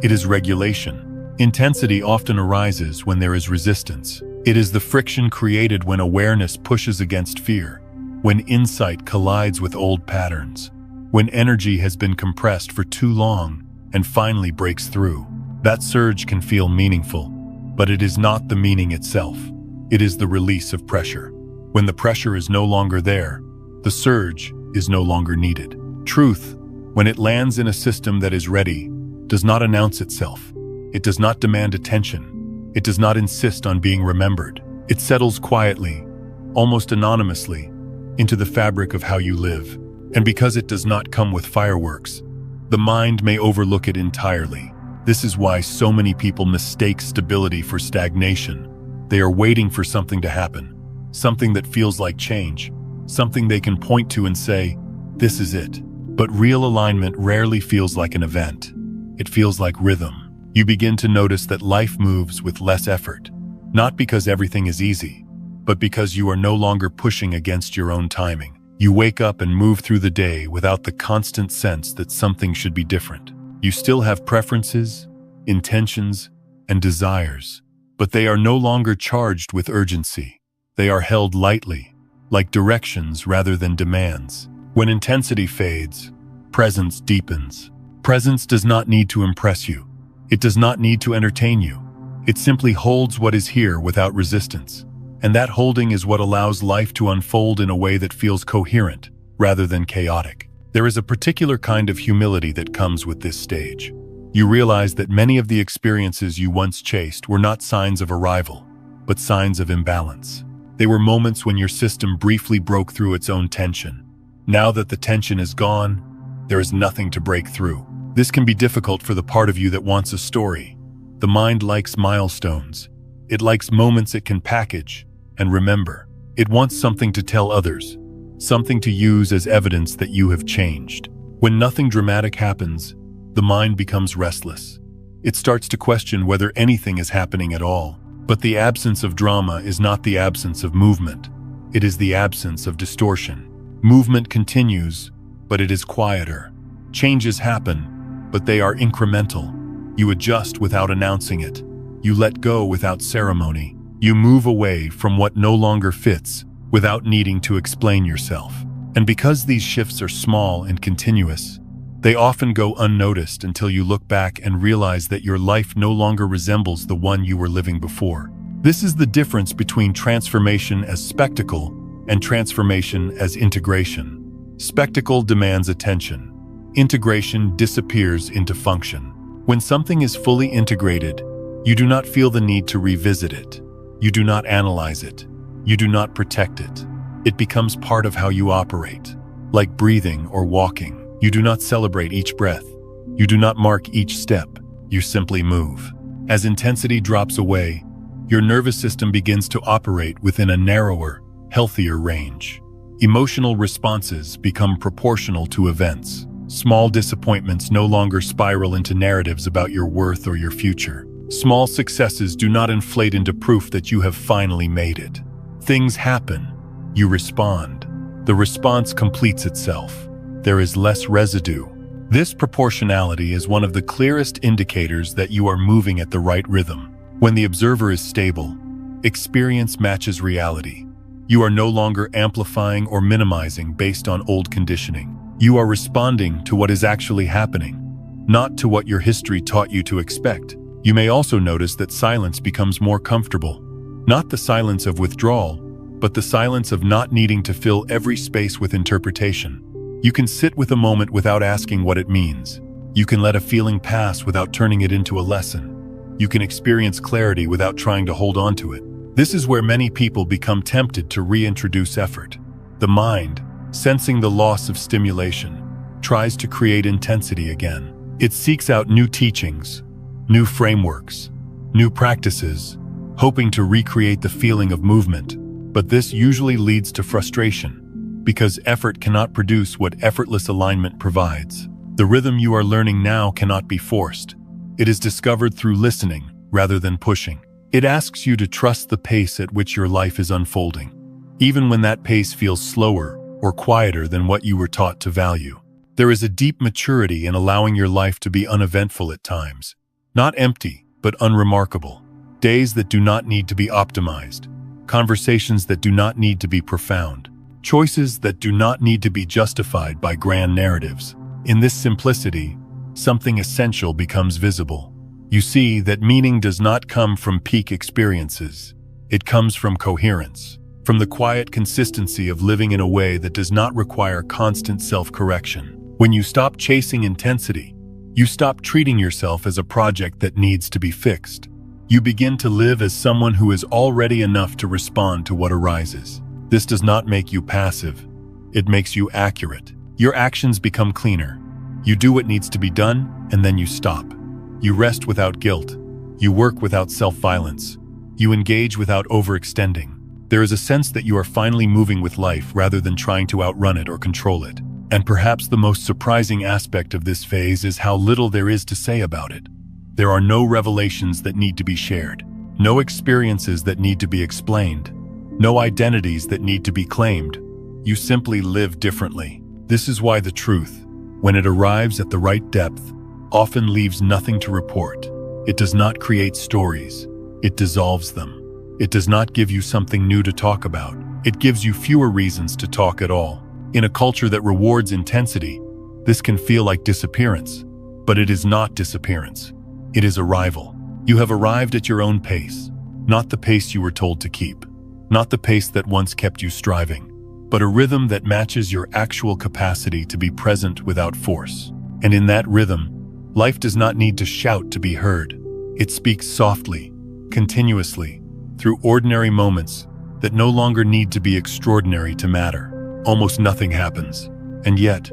It is regulation. Intensity often arises when there is resistance. It is the friction created when awareness pushes against fear, when insight collides with old patterns, when energy has been compressed for too long and finally breaks through. That surge can feel meaningful, but it is not the meaning itself. It is the release of pressure. When the pressure is no longer there, the surge is no longer needed. Truth, when it lands in a system that is ready, does not announce itself. It does not demand attention. It does not insist on being remembered. It settles quietly, almost anonymously, into the fabric of how you live. And because it does not come with fireworks, the mind may overlook it entirely. This is why so many people mistake stability for stagnation. They are waiting for something to happen, something that feels like change, something they can point to and say, this is it. But real alignment rarely feels like an event. It feels like rhythm. You begin to notice that life moves with less effort, Not because everything is easy, but because you are no longer pushing against your own timing. You wake up and move through the day without the constant sense that something should be different. You still have preferences, intentions, and desires, but they are no longer charged with urgency. They are held lightly, like directions rather than demands. When intensity fades, presence deepens. Presence does not need to impress you. It does not need to entertain you. It simply holds what is here without resistance. And that holding is what allows life to unfold in a way that feels coherent, rather than chaotic. There is a particular kind of humility that comes with this stage. You realize that many of the experiences you once chased were not signs of arrival, but signs of imbalance. They were moments when your system briefly broke through its own tension. Now that the tension is gone, there is nothing to break through. This can be difficult for the part of you that wants a story. The mind likes milestones. It likes moments it can package and remember. It wants something to tell others, something to use as evidence that you have changed. When nothing dramatic happens, the mind becomes restless. It starts to question whether anything is happening at all. But the absence of drama is not the absence of movement. It is the absence of distortion. Movement continues, but it is quieter. Changes happen, but they are incremental. You adjust without announcing it. You let go without ceremony. You move away from what no longer fits without needing to explain yourself. And because these shifts are small and continuous, they often go unnoticed until you look back and realize that your life no longer resembles the one you were living before. This is the difference between transformation as spectacle and transformation as integration. Spectacle demands attention. Integration disappears into function. When something is fully integrated, you do not feel the need to revisit it. You do not analyze it. You do not protect it. It becomes part of how you operate. Like breathing or walking, you do not celebrate each breath. You do not mark each step. You simply move. As intensity drops away, your nervous system begins to operate within a narrower, healthier range. Emotional responses become proportional to events. Small disappointments no longer spiral into narratives about your worth or your future. Small successes do not inflate into proof that you have finally made it. Things happen. You respond. The response completes itself. There is less residue. This proportionality is one of the clearest indicators that you are moving at the right rhythm. When the observer is stable, experience matches reality. You are no longer amplifying or minimizing based on old conditioning. You are responding to what is actually happening, not to what your history taught you to expect. You may also notice that silence becomes more comfortable. Not the silence of withdrawal, but the silence of not needing to fill every space with interpretation. You can sit with a moment without asking what it means. You can let a feeling pass without turning it into a lesson. You can experience clarity without trying to hold on to it. This is where many people become tempted to reintroduce effort. The mind, sensing the loss of stimulation, tries to create intensity again. It seeks out new teachings, new frameworks, new practices, hoping to recreate the feeling of movement. But this usually leads to frustration, because effort cannot produce what effortless alignment provides. The rhythm you are learning now cannot be forced. It is discovered through listening rather than pushing. It asks you to trust the pace at which your life is unfolding, even when that pace feels slower or quieter than what you were taught to value. There is a deep maturity in allowing your life to be uneventful at times. Not empty, but unremarkable. Days that do not need to be optimized. Conversations that do not need to be profound. Choices that do not need to be justified by grand narratives. In this simplicity, something essential becomes visible. You see that meaning does not come from peak experiences. It comes from coherence, from the quiet consistency of living in a way that does not require constant self-correction. When you stop chasing intensity, you stop treating yourself as a project that needs to be fixed. You begin to live as someone who is already enough to respond to what arises. This does not make you passive. It makes you accurate. Your actions become cleaner. You do what needs to be done, and then you stop. You rest without guilt. You work without self-violence. You engage without overextending. There is a sense that you are finally moving with life rather than trying to outrun it or control it. And perhaps the most surprising aspect of this phase is how little there is to say about it. There are no revelations that need to be shared. No experiences that need to be explained. No identities that need to be claimed. You simply live differently. This is why the truth, when it arrives at the right depth, often leaves nothing to report. It does not create stories. It dissolves them. It does not give you something new to talk about. It gives you fewer reasons to talk at all. In a culture that rewards intensity, this can feel like disappearance. But it is not disappearance. It is arrival. You have arrived at your own pace, not the pace you were told to keep, not the pace that once kept you striving, but a rhythm that matches your actual capacity to be present without force. And in that rhythm, life does not need to shout to be heard. It speaks softly, continuously, through ordinary moments that no longer need to be extraordinary to matter. Almost nothing happens, and yet,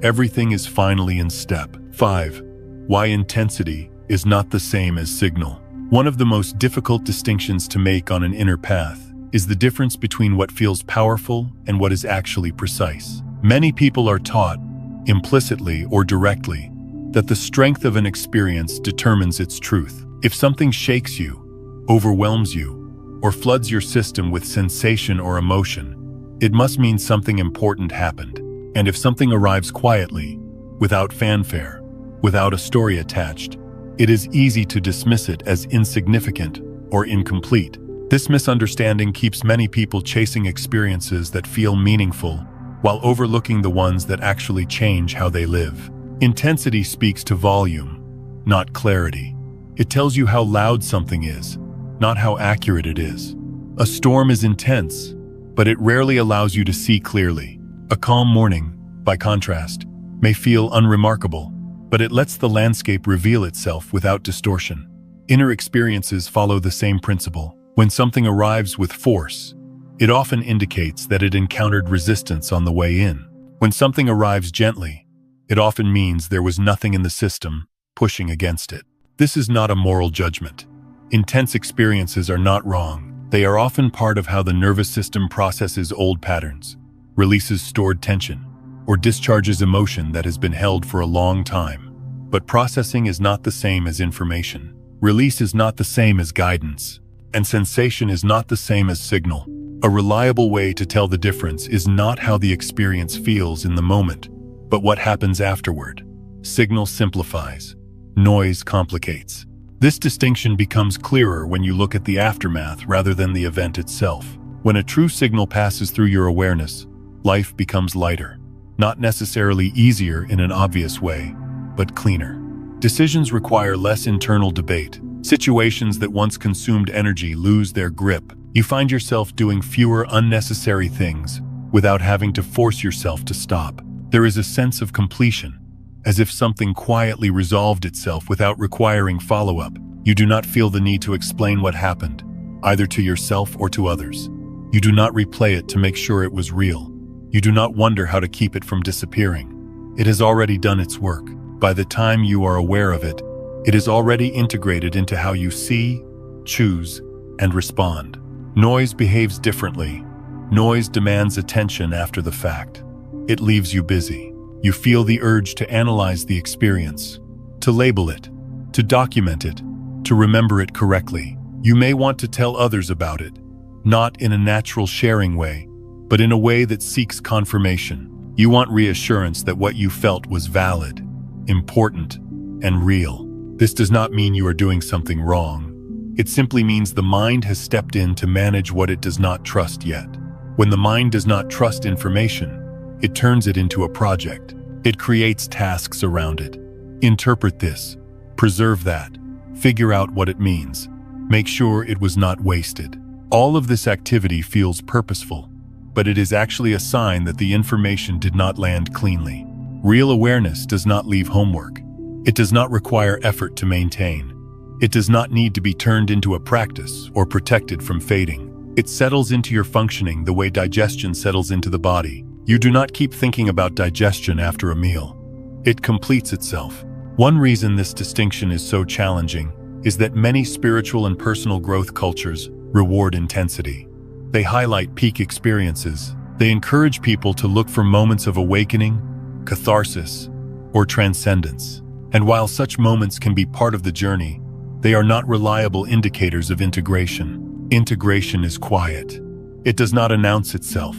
everything is finally in step. 5. Why intensity is not the same as signal. One of the most difficult distinctions to make on an inner path is the difference between what feels powerful and what is actually precise. Many people are taught, implicitly or directly, that the strength of an experience determines its truth. If something shakes you, overwhelms you, or floods your system with sensation or emotion, it must mean something important happened. And if something arrives quietly, without fanfare, without a story attached, it is easy to dismiss it as insignificant or incomplete. This misunderstanding keeps many people chasing experiences that feel meaningful while overlooking the ones that actually change how they live. Intensity speaks to volume, not clarity. It tells you how loud something is, not how accurate it is. A storm is intense, but it rarely allows you to see clearly. A calm morning, by contrast, may feel unremarkable, but it lets the landscape reveal itself without distortion. Inner experiences follow the same principle. When something arrives with force, it often indicates that it encountered resistance on the way in. When something arrives gently, it often means there was nothing in the system pushing against it. This is not a moral judgment. Intense experiences are not wrong. They are often part of how the nervous system processes old patterns, releases stored tension, or discharges emotion that has been held for a long time. But processing is not the same as information. Release is not the same as guidance. And sensation is not the same as signal. A reliable way to tell the difference is not how the experience feels in the moment, but what happens afterward. Signal simplifies. Noise complicates. This distinction becomes clearer when you look at the aftermath rather than the event itself. When a true signal passes through your awareness, life becomes lighter. Not necessarily easier in an obvious way, but cleaner. Decisions require less internal debate. Situations that once consumed energy lose their grip. You find yourself doing fewer unnecessary things without having to force yourself to stop. There is a sense of completion, as if something quietly resolved itself without requiring follow-up. You do not feel the need to explain what happened, either to yourself or to others. You do not replay it to make sure it was real. You do not wonder how to keep it from disappearing. It has already done its work. By the time you are aware of it, it is already integrated into how you see, choose, and respond. Noise behaves differently. Noise demands attention after the fact. It leaves you busy. You feel the urge to analyze the experience, to label it, to document it, to remember it correctly. You may want to tell others about it, not in a natural sharing way, but in a way that seeks confirmation. You want reassurance that what you felt was valid, important, and real. This does not mean you are doing something wrong. It simply means the mind has stepped in to manage what it does not trust yet. When the mind does not trust information, it turns it into a project. It creates tasks around it. Interpret this, preserve that, figure out what it means, make sure it was not wasted. All of this activity feels purposeful, but it is actually a sign that the information did not land cleanly. Real awareness does not leave homework. It does not require effort to maintain. It does not need to be turned into a practice or protected from fading. It settles into your functioning the way digestion settles into the body. You do not keep thinking about digestion after a meal. It completes itself. One reason this distinction is so challenging is that many spiritual and personal growth cultures reward intensity. They highlight peak experiences. They encourage people to look for moments of awakening, catharsis, or transcendence. And while such moments can be part of the journey, They are not reliable indicators of integration. Integration is quiet. It does not announce itself.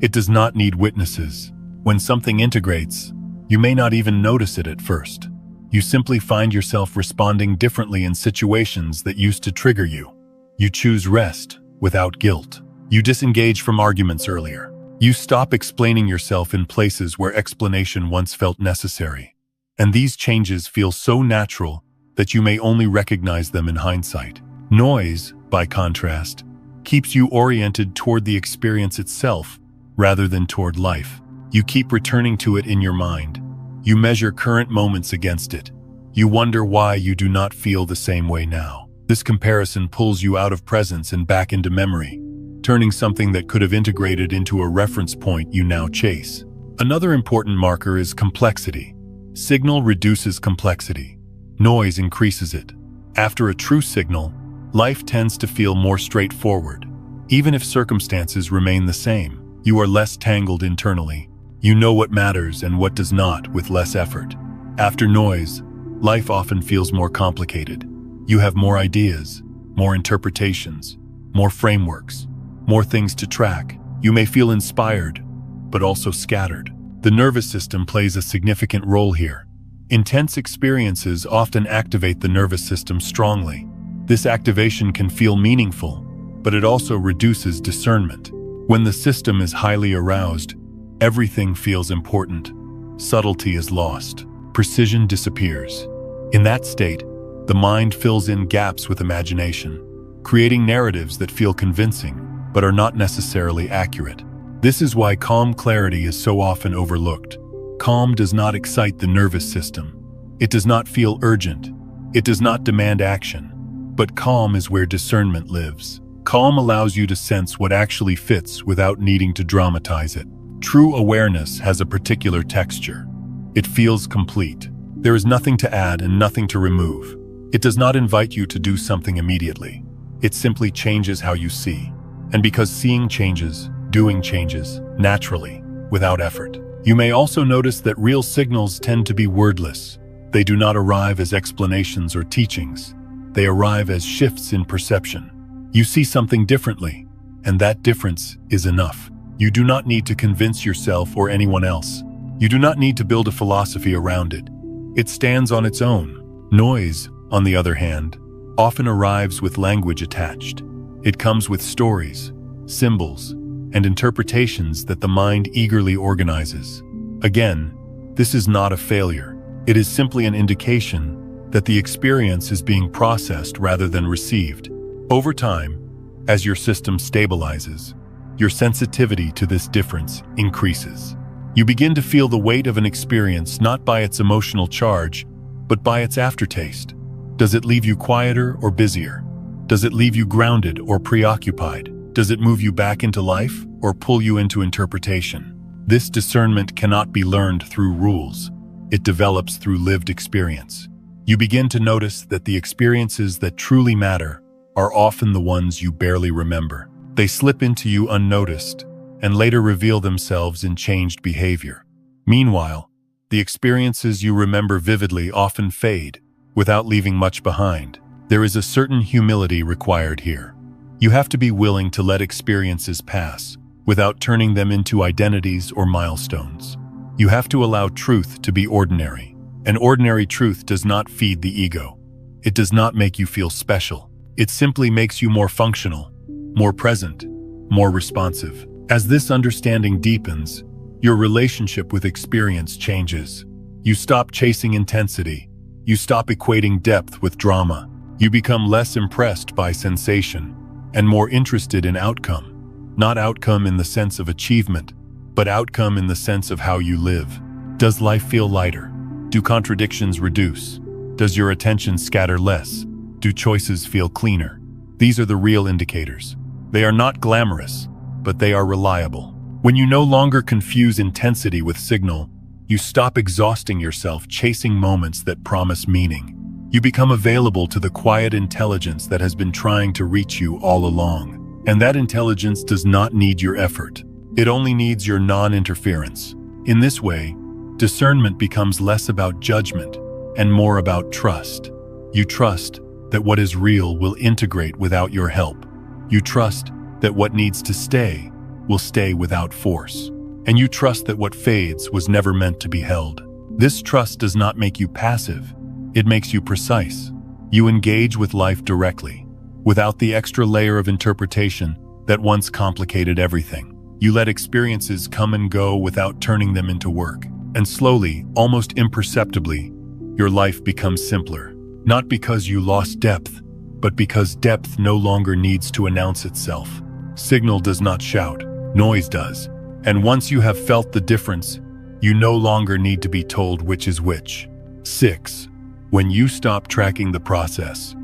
It does not need witnesses. When something integrates, you may not even notice it at first. You simply find yourself responding differently in situations that used to trigger you. You choose rest without guilt. You disengage from arguments earlier. You stop explaining yourself in places where explanation once felt necessary. And these changes feel so natural that you may only recognize them in hindsight. Noise, by contrast, keeps you oriented toward the experience itself rather than toward life. You keep returning to it in your mind. You measure current moments against it. You wonder why you do not feel the same way now. This comparison pulls you out of presence and back into memory, turning something that could have integrated into a reference point you now chase. Another important marker is complexity. Signal reduces complexity. Noise increases it. After a true signal, life tends to feel more straightforward. Even if circumstances remain the same, you are less tangled internally. You know what matters and what does not with less effort. After noise, life often feels more complicated. You have more ideas, more interpretations, more frameworks, more things to track. You may feel inspired, but also scattered. The nervous system plays a significant role here. Intense experiences often activate the nervous system strongly. This activation can feel meaningful, but it also reduces discernment. When the system is highly aroused, everything feels important. Subtlety is lost. Precision disappears. In that state, the mind fills in gaps with imagination, creating narratives that feel convincing, but are not necessarily accurate. This is why calm clarity is so often overlooked. Calm does not excite the nervous system. It does not feel urgent. It does not demand action. But calm is where discernment lives. Calm allows you to sense what actually fits without needing to dramatize it. True awareness has a particular texture. It feels complete. There is nothing to add and nothing to remove. It does not invite you to do something immediately. It simply changes how you see. And because seeing changes, doing changes, naturally, without effort. You may also notice that real signals tend to be wordless. They do not arrive as explanations or teachings. They arrive as shifts in perception. You see something differently, and that difference is enough. You do not need to convince yourself or anyone else. You do not need to build a philosophy around it. It stands on its own. Noise, on the other hand, often arrives with language attached. It comes with stories, symbols, and interpretations that the mind eagerly organizes. Again, this is not a failure. It is simply an indication that the experience is being processed rather than received. Over time, as your system stabilizes, your sensitivity to this difference increases. You begin to feel the weight of an experience not by its emotional charge, but by its aftertaste. Does it leave you quieter or busier? Does it leave you grounded or preoccupied? Does it move you back into life or pull you into interpretation? This discernment cannot be learned through rules. It develops through lived experience. You begin to notice that the experiences that truly matter are often the ones you barely remember. They slip into you unnoticed and later reveal themselves in changed behavior. Meanwhile, the experiences you remember vividly often fade without leaving much behind. There is a certain humility required here. You have to be willing to let experiences pass without turning them into identities or milestones. You have to allow truth to be ordinary. An ordinary truth does not feed the ego. It does not make you feel special. It simply makes you more functional, more present, more responsive. As this understanding deepens, your relationship with experience changes. You stop chasing intensity. You stop equating depth with drama. You become less impressed by sensation and more interested in outcome. Not outcome in the sense of achievement, but outcome in the sense of how you live. Does life feel lighter? Do contradictions reduce? Does your attention scatter less? Do choices feel cleaner? These are the real indicators. They are not glamorous, but they are reliable. When you no longer confuse intensity with signal, you stop exhausting yourself chasing moments that promise meaning. You become available to the quiet intelligence that has been trying to reach you all along. And that intelligence does not need your effort. It only needs your non-interference. In this way, discernment becomes less about judgment and more about trust. You trust that what is real will integrate without your help. You trust that what needs to stay will stay without force. And you trust that what fades was never meant to be held. This trust does not make you passive. It makes you precise. You engage with life directly, without the extra layer of interpretation that once complicated everything. You let experiences come and go without turning them into work. And slowly, almost imperceptibly, your life becomes simpler. Not because you lost depth, but because depth no longer needs to announce itself. Signal does not shout, noise does. And once you have felt the difference, you no longer need to be told which is which. 6. When you stop tracking the process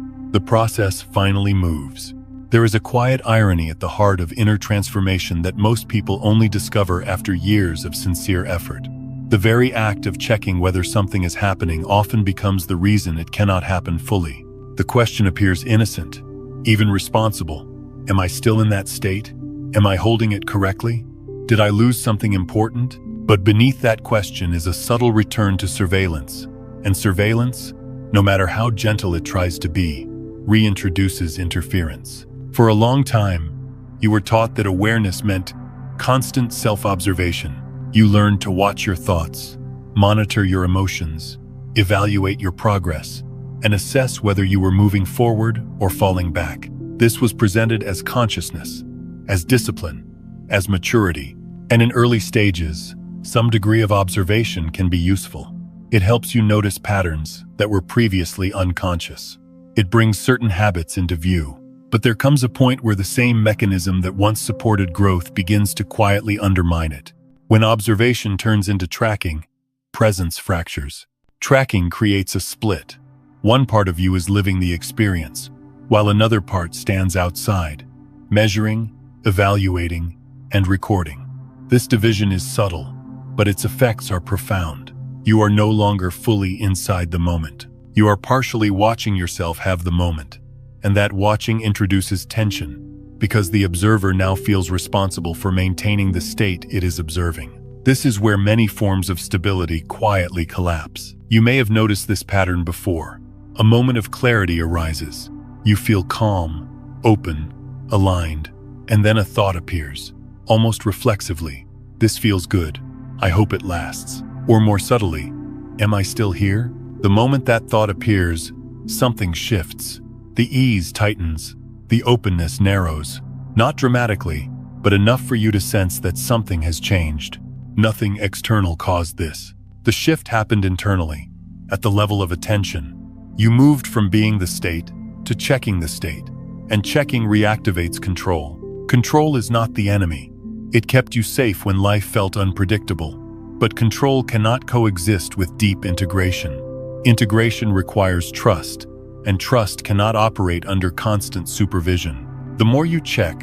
finally moves. There is a quiet irony at the heart of inner transformation that most people only discover after years of sincere effort. The very act of checking whether something is happening often becomes the reason it cannot happen fully. The question appears innocent, even responsible. Am I still in that state? Am I holding it correctly? Did I lose something important? But beneath that question is a subtle return to surveillance. And surveillance, no matter how gentle it tries to be, reintroduces interference. For a long time, you were taught that awareness meant constant self-observation. You learned to watch your thoughts, monitor your emotions, evaluate your progress, and assess whether you were moving forward or falling back. This was presented as consciousness, as discipline, as maturity. And in early stages, some degree of observation can be useful. It helps you notice patterns that were previously unconscious. It brings certain habits into view. But there comes a point where the same mechanism that once supported growth begins to quietly undermine it. When observation turns into tracking, presence fractures. Tracking creates a split. One part of you is living the experience, while another part stands outside, measuring, evaluating, and recording. This division is subtle, but its effects are profound. You are no longer fully inside the moment. You are partially watching yourself have the moment. And that watching introduces tension, because the observer now feels responsible for maintaining the state it is observing. This is where many forms of stability quietly collapse. You may have noticed this pattern before. A moment of clarity arises. You feel calm, open, aligned, and then a thought appears, almost reflexively. This feels good. I hope it lasts. Or more subtly, am I still here? The moment that thought appears, something shifts. The ease tightens. The openness narrows. Not dramatically, but enough for you to sense that something has changed. Nothing external caused this. The shift happened internally, at the level of attention. You moved from being the state to checking the state, and checking reactivates control. Control is not the enemy. It kept you safe when life felt unpredictable. But control cannot coexist with deep integration. Integration requires trust, and trust cannot operate under constant supervision. The more you check,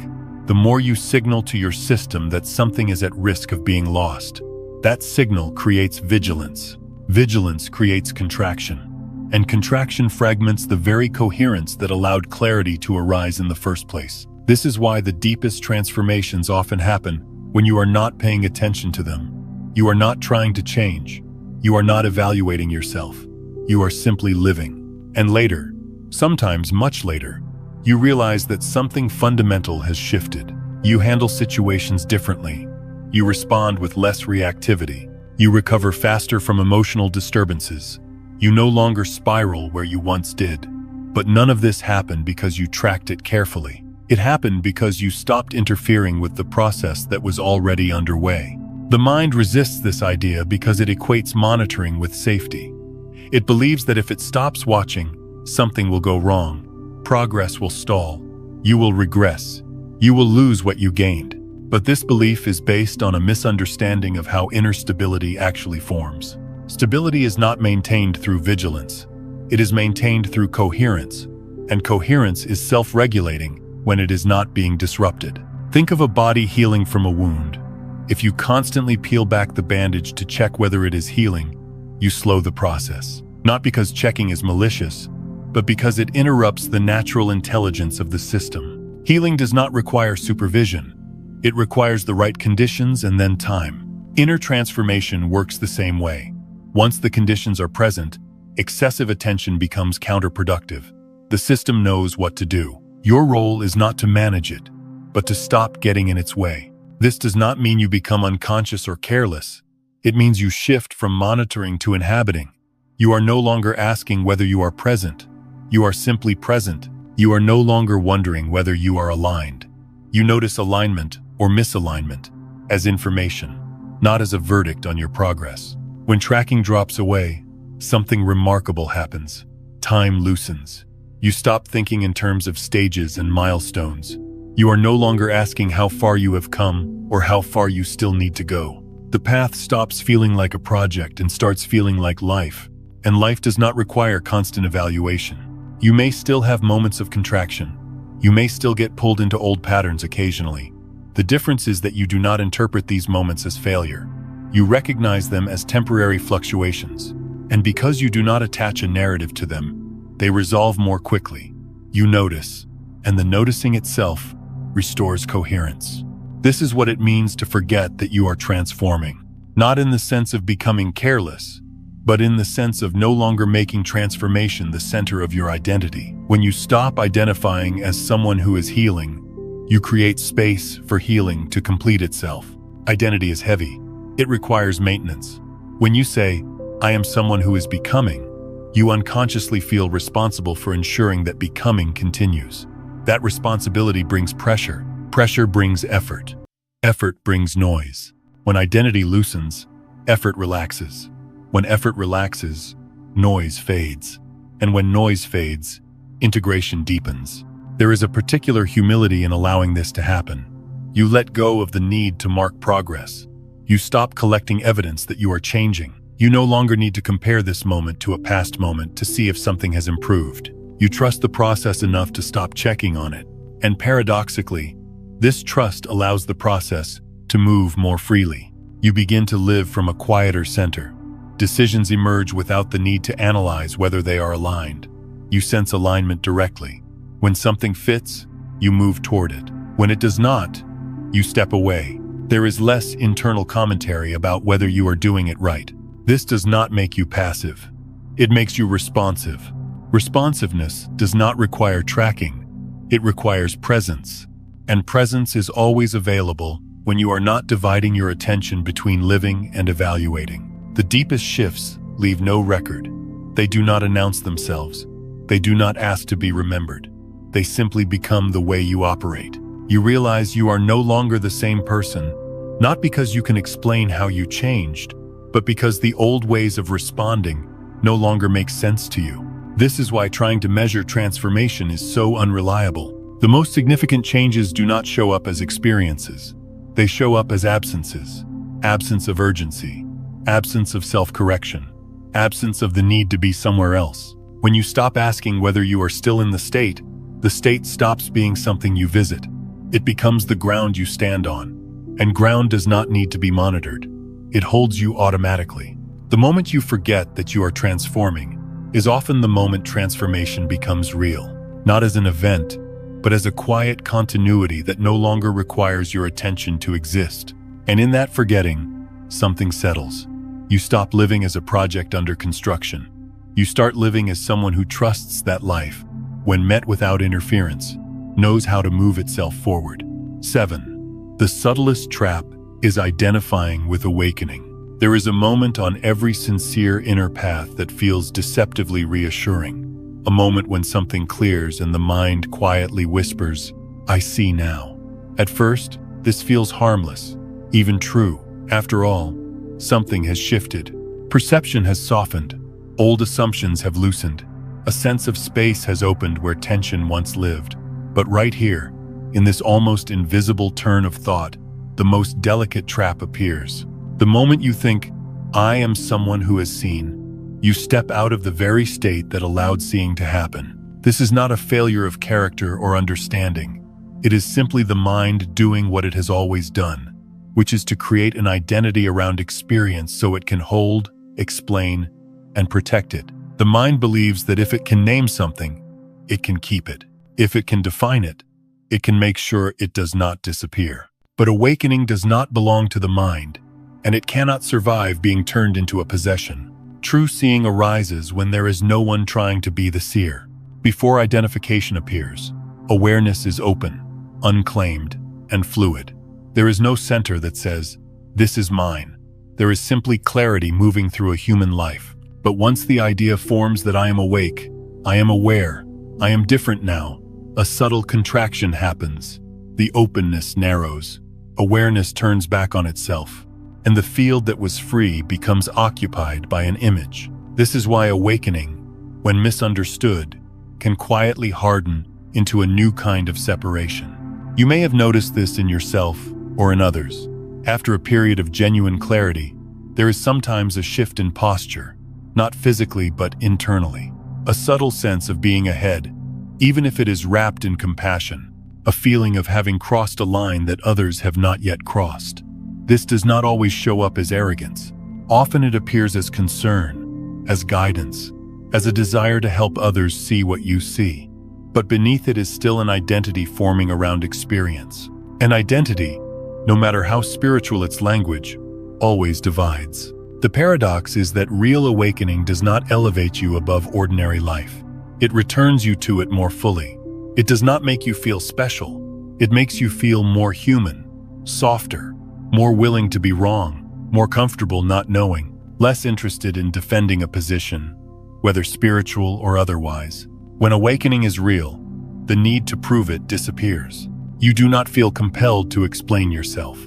the more you signal to your system that something is at risk of being lost. That signal creates vigilance. Vigilance creates contraction. And contraction fragments the very coherence that allowed clarity to arise in the first place. This is why the deepest transformations often happen when you are not paying attention to them. You are not trying to change. You are not evaluating yourself. You are simply living. And later, sometimes much later, you realize that something fundamental has shifted. You handle situations differently. You respond with less reactivity. You recover faster from emotional disturbances. You no longer spiral where you once did. But none of this happened because you tracked it carefully. It happened because you stopped interfering with the process that was already underway. The mind resists this idea because it equates monitoring with safety. It believes that if it stops watching, something will go wrong. Progress will stall. You will regress. You will lose what you gained. But this belief is based on a misunderstanding of how inner stability actually forms. Stability is not maintained through vigilance. It is maintained through coherence. And coherence is self-regulating when it is not being disrupted. Think of a body healing from a wound. If you constantly peel back the bandage to check whether it is healing, you slow the process. Not because checking is malicious, but because it interrupts the natural intelligence of the system. Healing does not require supervision. It requires the right conditions and then time. Inner transformation works the same way. Once the conditions are present, excessive attention becomes counterproductive. The system knows what to do. Your role is not to manage it, but to stop getting in its way. This does not mean you become unconscious or careless. It means you shift from monitoring to inhabiting. You are no longer asking whether you are present. You are simply present. You are no longer wondering whether you are aligned. You notice alignment or misalignment as information, not as a verdict on your progress. When tracking drops away, something remarkable happens. Time loosens. You stop thinking in terms of stages and milestones. You are no longer asking how far you have come or how far you still need to go. The path stops feeling like a project and starts feeling like life. And life does not require constant evaluation. You may still have moments of contraction. You may still get pulled into old patterns occasionally. The difference is that you do not interpret these moments as failure. You recognize them as temporary fluctuations. And because you do not attach a narrative to them, they resolve more quickly. You notice, and the noticing itself restores coherence. This is what it means to forget that you are transforming. Not in the sense of becoming careless, but in the sense of no longer making transformation the center of your identity. When you stop identifying as someone who is healing, you create space for healing to complete itself. Identity is heavy. It requires maintenance. When you say, "I am someone who is becoming," you unconsciously feel responsible for ensuring that becoming continues. That responsibility brings pressure. Pressure brings effort. Effort brings noise. When identity loosens, effort relaxes. When effort relaxes, noise fades. And when noise fades, integration deepens. There is a particular humility in allowing this to happen. You let go of the need to mark progress. You stop collecting evidence that you are changing. You no longer need to compare this moment to a past moment to see if something has improved. You trust the process enough to stop checking on it. And paradoxically, this trust allows the process to move more freely. You begin to live from a quieter center. Decisions emerge without the need to analyze whether they are aligned. You sense alignment directly. When something fits, you move toward it. When it does not, you step away. There is less internal commentary about whether you are doing it right. This does not make you passive. It makes you responsive. Responsiveness does not require tracking. It requires presence. And presence is always available when you are not dividing your attention between living and evaluating. The deepest shifts leave no record. They do not announce themselves. They do not ask to be remembered. They simply become the way you operate. You realize you are no longer the same person, not because you can explain how you changed, but because the old ways of responding no longer make sense to you. This is why trying to measure transformation is so unreliable. The most significant changes do not show up as experiences. They show up as absences. Absence of urgency. Absence of self-correction. Absence of the need to be somewhere else. When you stop asking whether you are still in the state stops being something you visit. It becomes the ground you stand on. And ground does not need to be monitored. It holds you automatically. The moment you forget that you are transforming is often the moment transformation becomes real. Not as an event, but as a quiet continuity that no longer requires your attention to exist. And in that forgetting, something settles. You stop living as a project under construction. You start living as someone who trusts that life, when met without interference, knows how to move itself forward. 7. The subtlest trap is identifying with awakening. There is a moment on every sincere inner path that feels deceptively reassuring. A moment when something clears and the mind quietly whispers, "I see now." At first, this feels harmless, even true. After all, something has shifted. Perception has softened. Old assumptions have loosened. A sense of space has opened where tension once lived. But right here, in this almost invisible turn of thought, the most delicate trap appears. The moment you think, "I am someone who has seen," you step out of the very state that allowed seeing to happen. This is not a failure of character or understanding. It is simply the mind doing what it has always done, which is to create an identity around experience so it can hold, explain, and protect it. The mind believes that if it can name something, it can keep it. If it can define it, it can make sure it does not disappear. But awakening does not belong to the mind, and it cannot survive being turned into a possession. True seeing arises when there is no one trying to be the seer. Before identification appears, awareness is open, unclaimed, and fluid. There is no center that says, "This is mine." There is simply clarity moving through a human life. But once the idea forms that I am awake, I am aware, I am different now, a subtle contraction happens. The openness narrows. Awareness turns back on itself, and the field that was free becomes occupied by an image. This is why awakening, when misunderstood, can quietly harden into a new kind of separation. You may have noticed this in yourself or in others. After a period of genuine clarity, there is sometimes a shift in posture, not physically but internally. A subtle sense of being ahead, even if it is wrapped in compassion, a feeling of having crossed a line that others have not yet crossed. This does not always show up as arrogance. Often it appears as concern, as guidance, as a desire to help others see what you see. But beneath it is still an identity forming around experience. An identity, no matter how spiritual its language, always divides. The paradox is that real awakening does not elevate you above ordinary life. It returns you to it more fully. It does not make you feel special. It makes you feel more human, softer, more willing to be wrong, more comfortable not knowing, less interested in defending a position, whether spiritual or otherwise. When awakening is real, the need to prove it disappears. You do not feel compelled to explain yourself.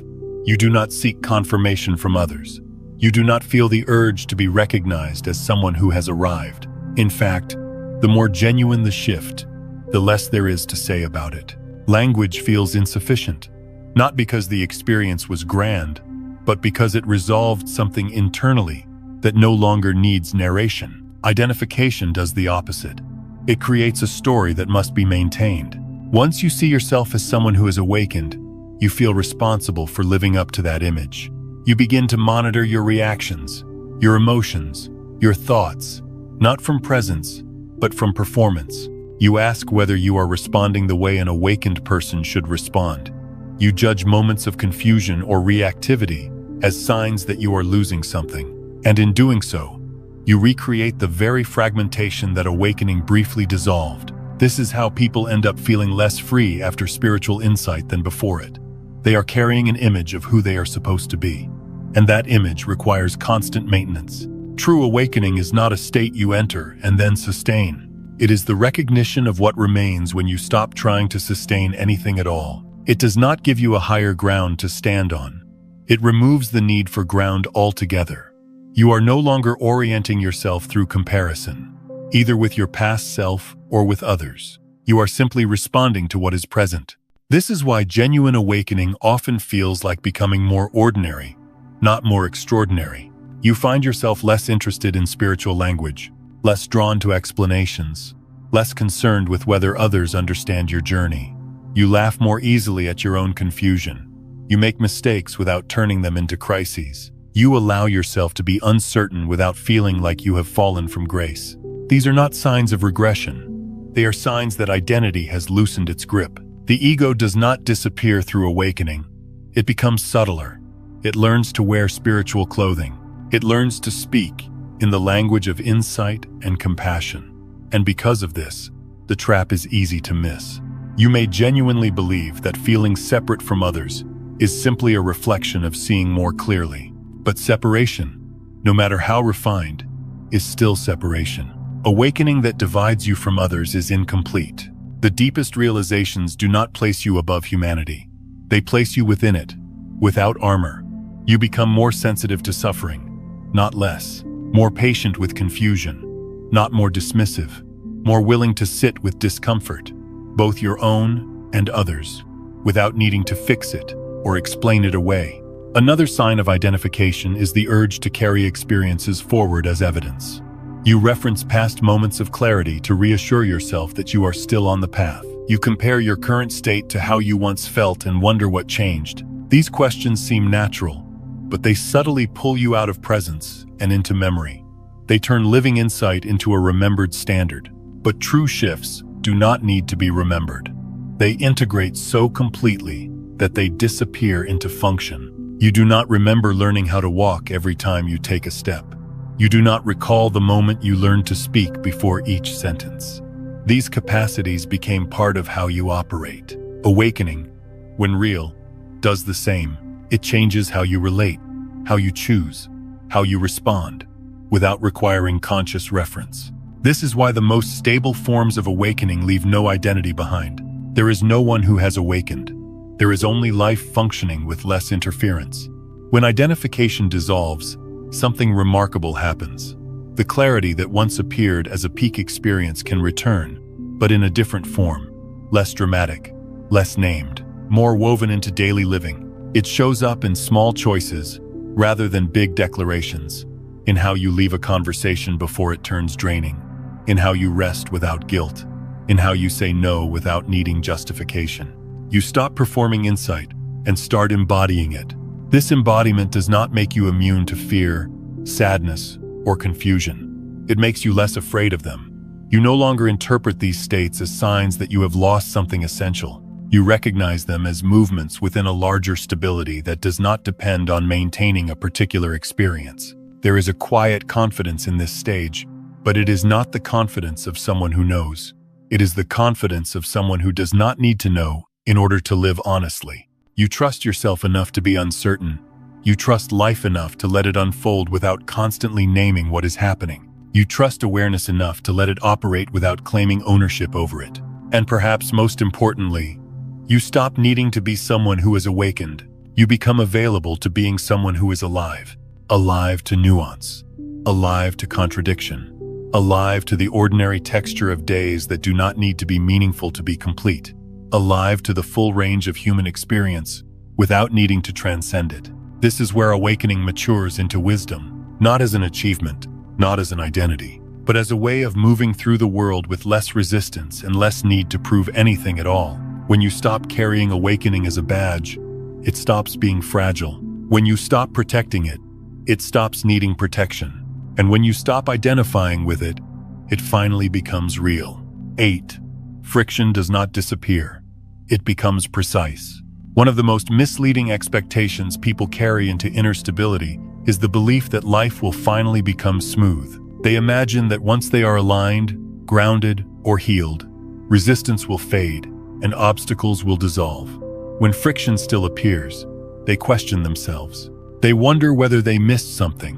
You do not seek confirmation from others. You do not feel the urge to be recognized as someone who has arrived. In fact, the more genuine the shift, the less there is to say about it. Language feels insufficient, not because the experience was grand, but because it resolved something internally that no longer needs narration. Identification does the opposite. It creates a story that must be maintained. Once you see yourself as someone who is awakened, you feel responsible for living up to that image. You begin to monitor your reactions, your emotions, your thoughts, not from presence, but from performance. You ask whether you are responding the way an awakened person should respond. You judge moments of confusion or reactivity as signs that you are losing something. And in doing so, you recreate the very fragmentation that awakening briefly dissolved. This is how people end up feeling less free after spiritual insight than before it. They are carrying an image of who they are supposed to be, and that image requires constant maintenance. True awakening is not a state you enter and then sustain. It is the recognition of what remains when you stop trying to sustain anything at all. It does not give you a higher ground to stand on. It removes the need for ground altogether. You are no longer orienting yourself through comparison, either with your past self or with others. You are simply responding to what is present. This is why genuine awakening often feels like becoming more ordinary, not more extraordinary. You find yourself less interested in spiritual language, less drawn to explanations, less concerned with whether others understand your journey. You laugh more easily at your own confusion. You make mistakes without turning them into crises. You allow yourself to be uncertain without feeling like you have fallen from grace. These are not signs of regression. They are signs that identity has loosened its grip. The ego does not disappear through awakening. It becomes subtler. It learns to wear spiritual clothing. It learns to speak in the language of insight and compassion. And because of this, the trap is easy to miss. You may genuinely believe that feeling separate from others is simply a reflection of seeing more clearly. But separation, no matter how refined, is still separation. Awakening that divides you from others is incomplete. The deepest realizations do not place you above humanity. They place you within it, without armor. You become more sensitive to suffering, not less. More patient with confusion, not more dismissive. More willing to sit with discomfort, both your own and others, without needing to fix it or explain it away. Another sign of identification is the urge to carry experiences forward as evidence. You reference past moments of clarity to reassure yourself that you are still on the path. You compare your current state to how you once felt and wonder what changed. These questions seem natural, but they subtly pull you out of presence and into memory. They turn living insight into a remembered standard. But true shifts do not need to be remembered. They integrate so completely that they disappear into function. You do not remember learning how to walk every time you take a step. You do not recall the moment you learned to speak before each sentence. These capacities became part of how you operate. Awakening, when real, does the same. It changes how you relate, how you choose, how you respond, without requiring conscious reference. This is why the most stable forms of awakening leave no identity behind. There is no one who has awakened. There is only life functioning with less interference. When identification dissolves, something remarkable happens. The clarity that once appeared as a peak experience can return, but in a different form, less dramatic, less named, more woven into daily living. It shows up in small choices rather than big declarations, in how you leave a conversation before it turns draining, in how you rest without guilt, in how you say no without needing justification. You stop performing insight and start embodying it. This embodiment does not make you immune to fear, sadness, or confusion. It makes you less afraid of them. You no longer interpret these states as signs that you have lost something essential. You recognize them as movements within a larger stability that does not depend on maintaining a particular experience. There is a quiet confidence in this stage, but it is not the confidence of someone who knows. It is the confidence of someone who does not need to know in order to live honestly. You trust yourself enough to be uncertain. You trust life enough to let it unfold without constantly naming what is happening. You trust awareness enough to let it operate without claiming ownership over it. And perhaps most importantly, you stop needing to be someone who is awakened. You become available to being someone who is alive. Alive to nuance. Alive to contradiction. Alive to the ordinary texture of days that do not need to be meaningful to be complete. Alive to the full range of human experience without needing to transcend it. This is where awakening matures into wisdom, not as an achievement, not as an identity, but as a way of moving through the world with less resistance and less need to prove anything at all. When you stop carrying awakening as a badge, it stops being fragile. When you stop protecting it, it stops needing protection. And when you stop identifying with it, it finally becomes real. 8. Friction does not disappear. It becomes precise. One of the most misleading expectations people carry into inner stability is the belief that life will finally become smooth. They imagine that once they are aligned, grounded, or healed, resistance will fade and obstacles will dissolve. When friction still appears, they question themselves. They wonder whether they missed something,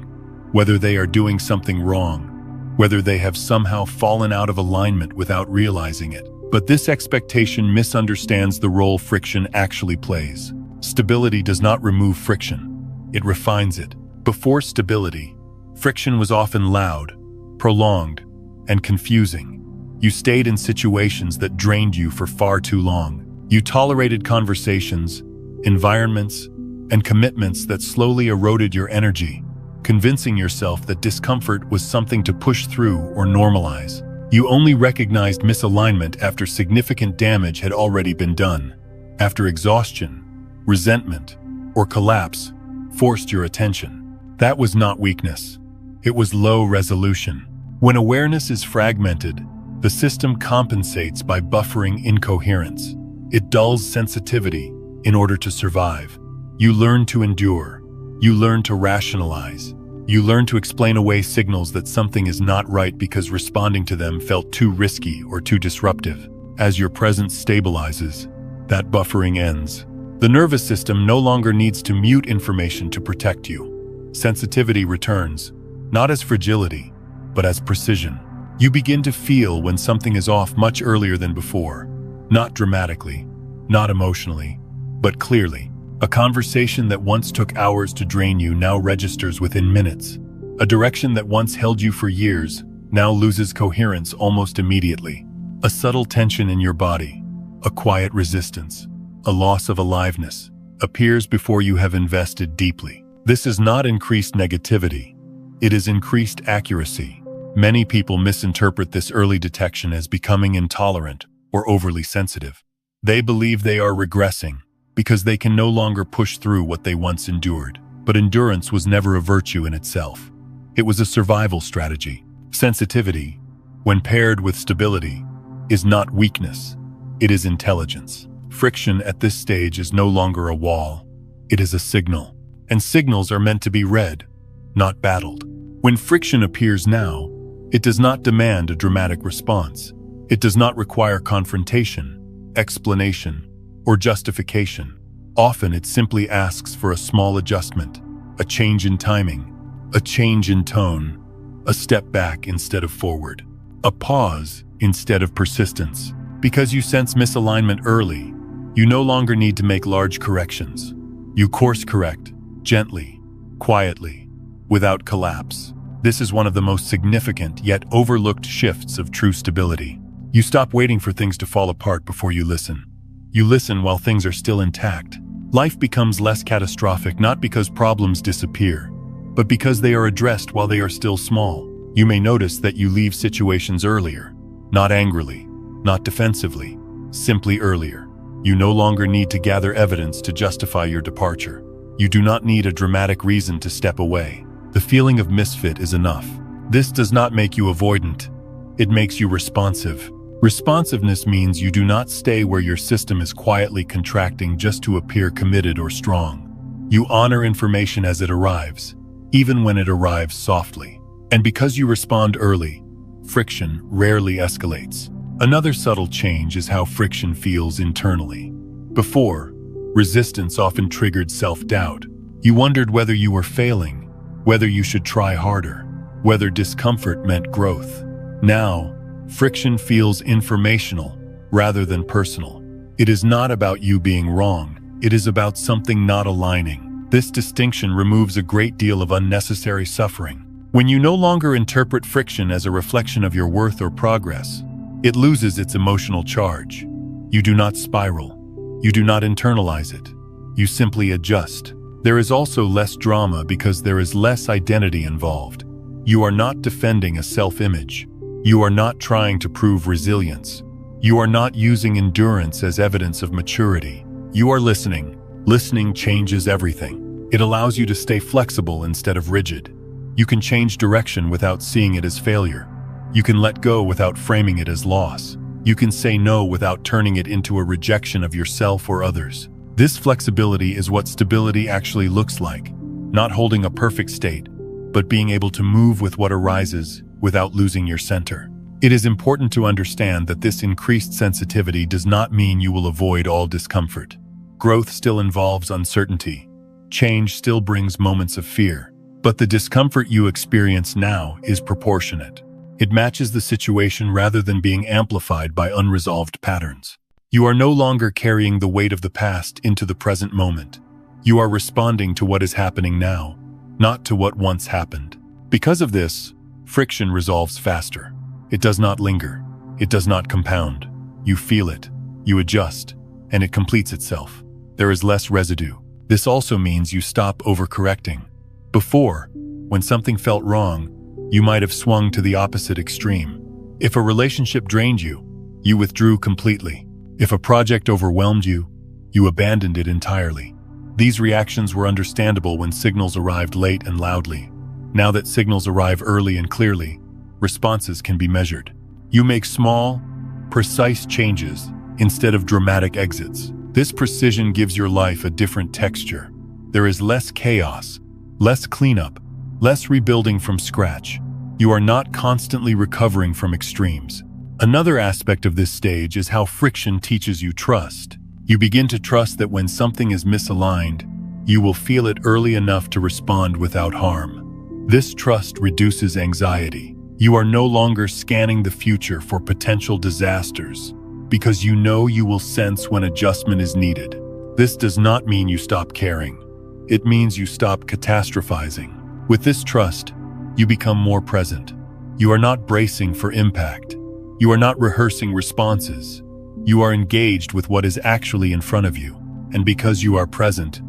whether they are doing something wrong, whether they have somehow fallen out of alignment without realizing it. But this expectation misunderstands the role friction actually plays. Stability does not remove friction, it refines it. Before stability, friction was often loud, prolonged, and confusing. You stayed in situations that drained you for far too long. You tolerated conversations, environments, and commitments that slowly eroded your energy, convincing yourself that discomfort was something to push through or normalize. You only recognized misalignment after significant damage had already been done, after exhaustion, resentment, or collapse forced your attention. That was not weakness. It was low resolution. When awareness is fragmented, the system compensates by buffering incoherence. It dulls sensitivity in order to survive. You learn to endure. You learn to rationalize. You learn to explain away signals that something is not right because responding to them felt too risky or too disruptive. As your presence stabilizes, that buffering ends. The nervous system no longer needs to mute information to protect you. Sensitivity returns, not as fragility, but as precision. You begin to feel when something is off much earlier than before. Not dramatically, not emotionally, but clearly. A conversation that once took hours to drain you now registers within minutes. A direction that once held you for years now loses coherence almost immediately. A subtle tension in your body, a quiet resistance, a loss of aliveness, appears before you have invested deeply. This is not increased negativity. It is increased accuracy. Many people misinterpret this early detection as becoming intolerant or overly sensitive. They believe they are regressing because they can no longer push through what they once endured. But endurance was never a virtue in itself. It was a survival strategy. Sensitivity, when paired with stability, is not weakness. It is intelligence. Friction at this stage is no longer a wall. It is a signal. And signals are meant to be read, not battled. When friction appears now, it does not demand a dramatic response. It does not require confrontation, explanation, or justification. Often it simply asks for a small adjustment, a change in timing, a change in tone, a step back instead of forward, a pause instead of persistence. Because you sense misalignment early, you no longer need to make large corrections. You course correct, gently, quietly, without collapse. This is one of the most significant yet overlooked shifts of true stability. You stop waiting for things to fall apart before you listen. You listen while things are still intact. Life becomes less catastrophic not because problems disappear, but because they are addressed while they are still small. You may notice that you leave situations earlier, not angrily, not defensively, simply earlier. You no longer need to gather evidence to justify your departure. You do not need a dramatic reason to step away. The feeling of misfit is enough. This does not make you avoidant. It makes you responsive. Responsiveness means you do not stay where your system is quietly contracting just to appear committed or strong. You honor information as it arrives, even when it arrives softly. And because you respond early, friction rarely escalates. Another subtle change is how friction feels internally. Before, resistance often triggered self-doubt. You wondered whether you were failing, whether you should try harder, whether discomfort meant growth. Now, friction feels informational rather than personal. It is not about you being wrong. It is about something not aligning. This distinction removes a great deal of unnecessary suffering. When you no longer interpret friction as a reflection of your worth or progress, it loses its emotional charge. You do not spiral. You do not internalize it. You simply adjust. There is also less drama because there is less identity involved. You are not defending a self-image. You are not trying to prove resilience. You are not using endurance as evidence of maturity. You are listening. Listening changes everything. It allows you to stay flexible instead of rigid. You can change direction without seeing it as failure. You can let go without framing it as loss. You can say no without turning it into a rejection of yourself or others. This flexibility is what stability actually looks like. Not holding a perfect state, but being able to move with what arises without losing your center. It is important to understand that this increased sensitivity does not mean you will avoid all discomfort. Growth still involves uncertainty. Change still brings moments of fear. But the discomfort you experience now is proportionate. It matches the situation rather than being amplified by unresolved patterns. You are no longer carrying the weight of the past into the present moment. You are responding to what is happening now, not to what once happened. Because of this, friction resolves faster. It does not linger. It does not compound. You feel it, you adjust, and it completes itself. There is less residue. This also means you stop overcorrecting. Before, when something felt wrong, you might have swung to the opposite extreme. If a relationship drained you, you withdrew completely. If a project overwhelmed you, you abandoned it entirely. These reactions were understandable when signals arrived late and loudly. Now that signals arrive early and clearly, responses can be measured. You make small, precise changes instead of dramatic exits. This precision gives your life a different texture. There is less chaos, less cleanup, less rebuilding from scratch. You are not constantly recovering from extremes. Another aspect of this stage is how friction teaches you trust. You begin to trust that when something is misaligned, you will feel it early enough to respond without harm. This trust reduces anxiety. You are no longer scanning the future for potential disasters, because you know you will sense when adjustment is needed. This does not mean you stop caring. It means you stop catastrophizing. With this trust, you become more present. You are not bracing for impact. You are not rehearsing responses. You are engaged with what is actually in front of you. And because you are present,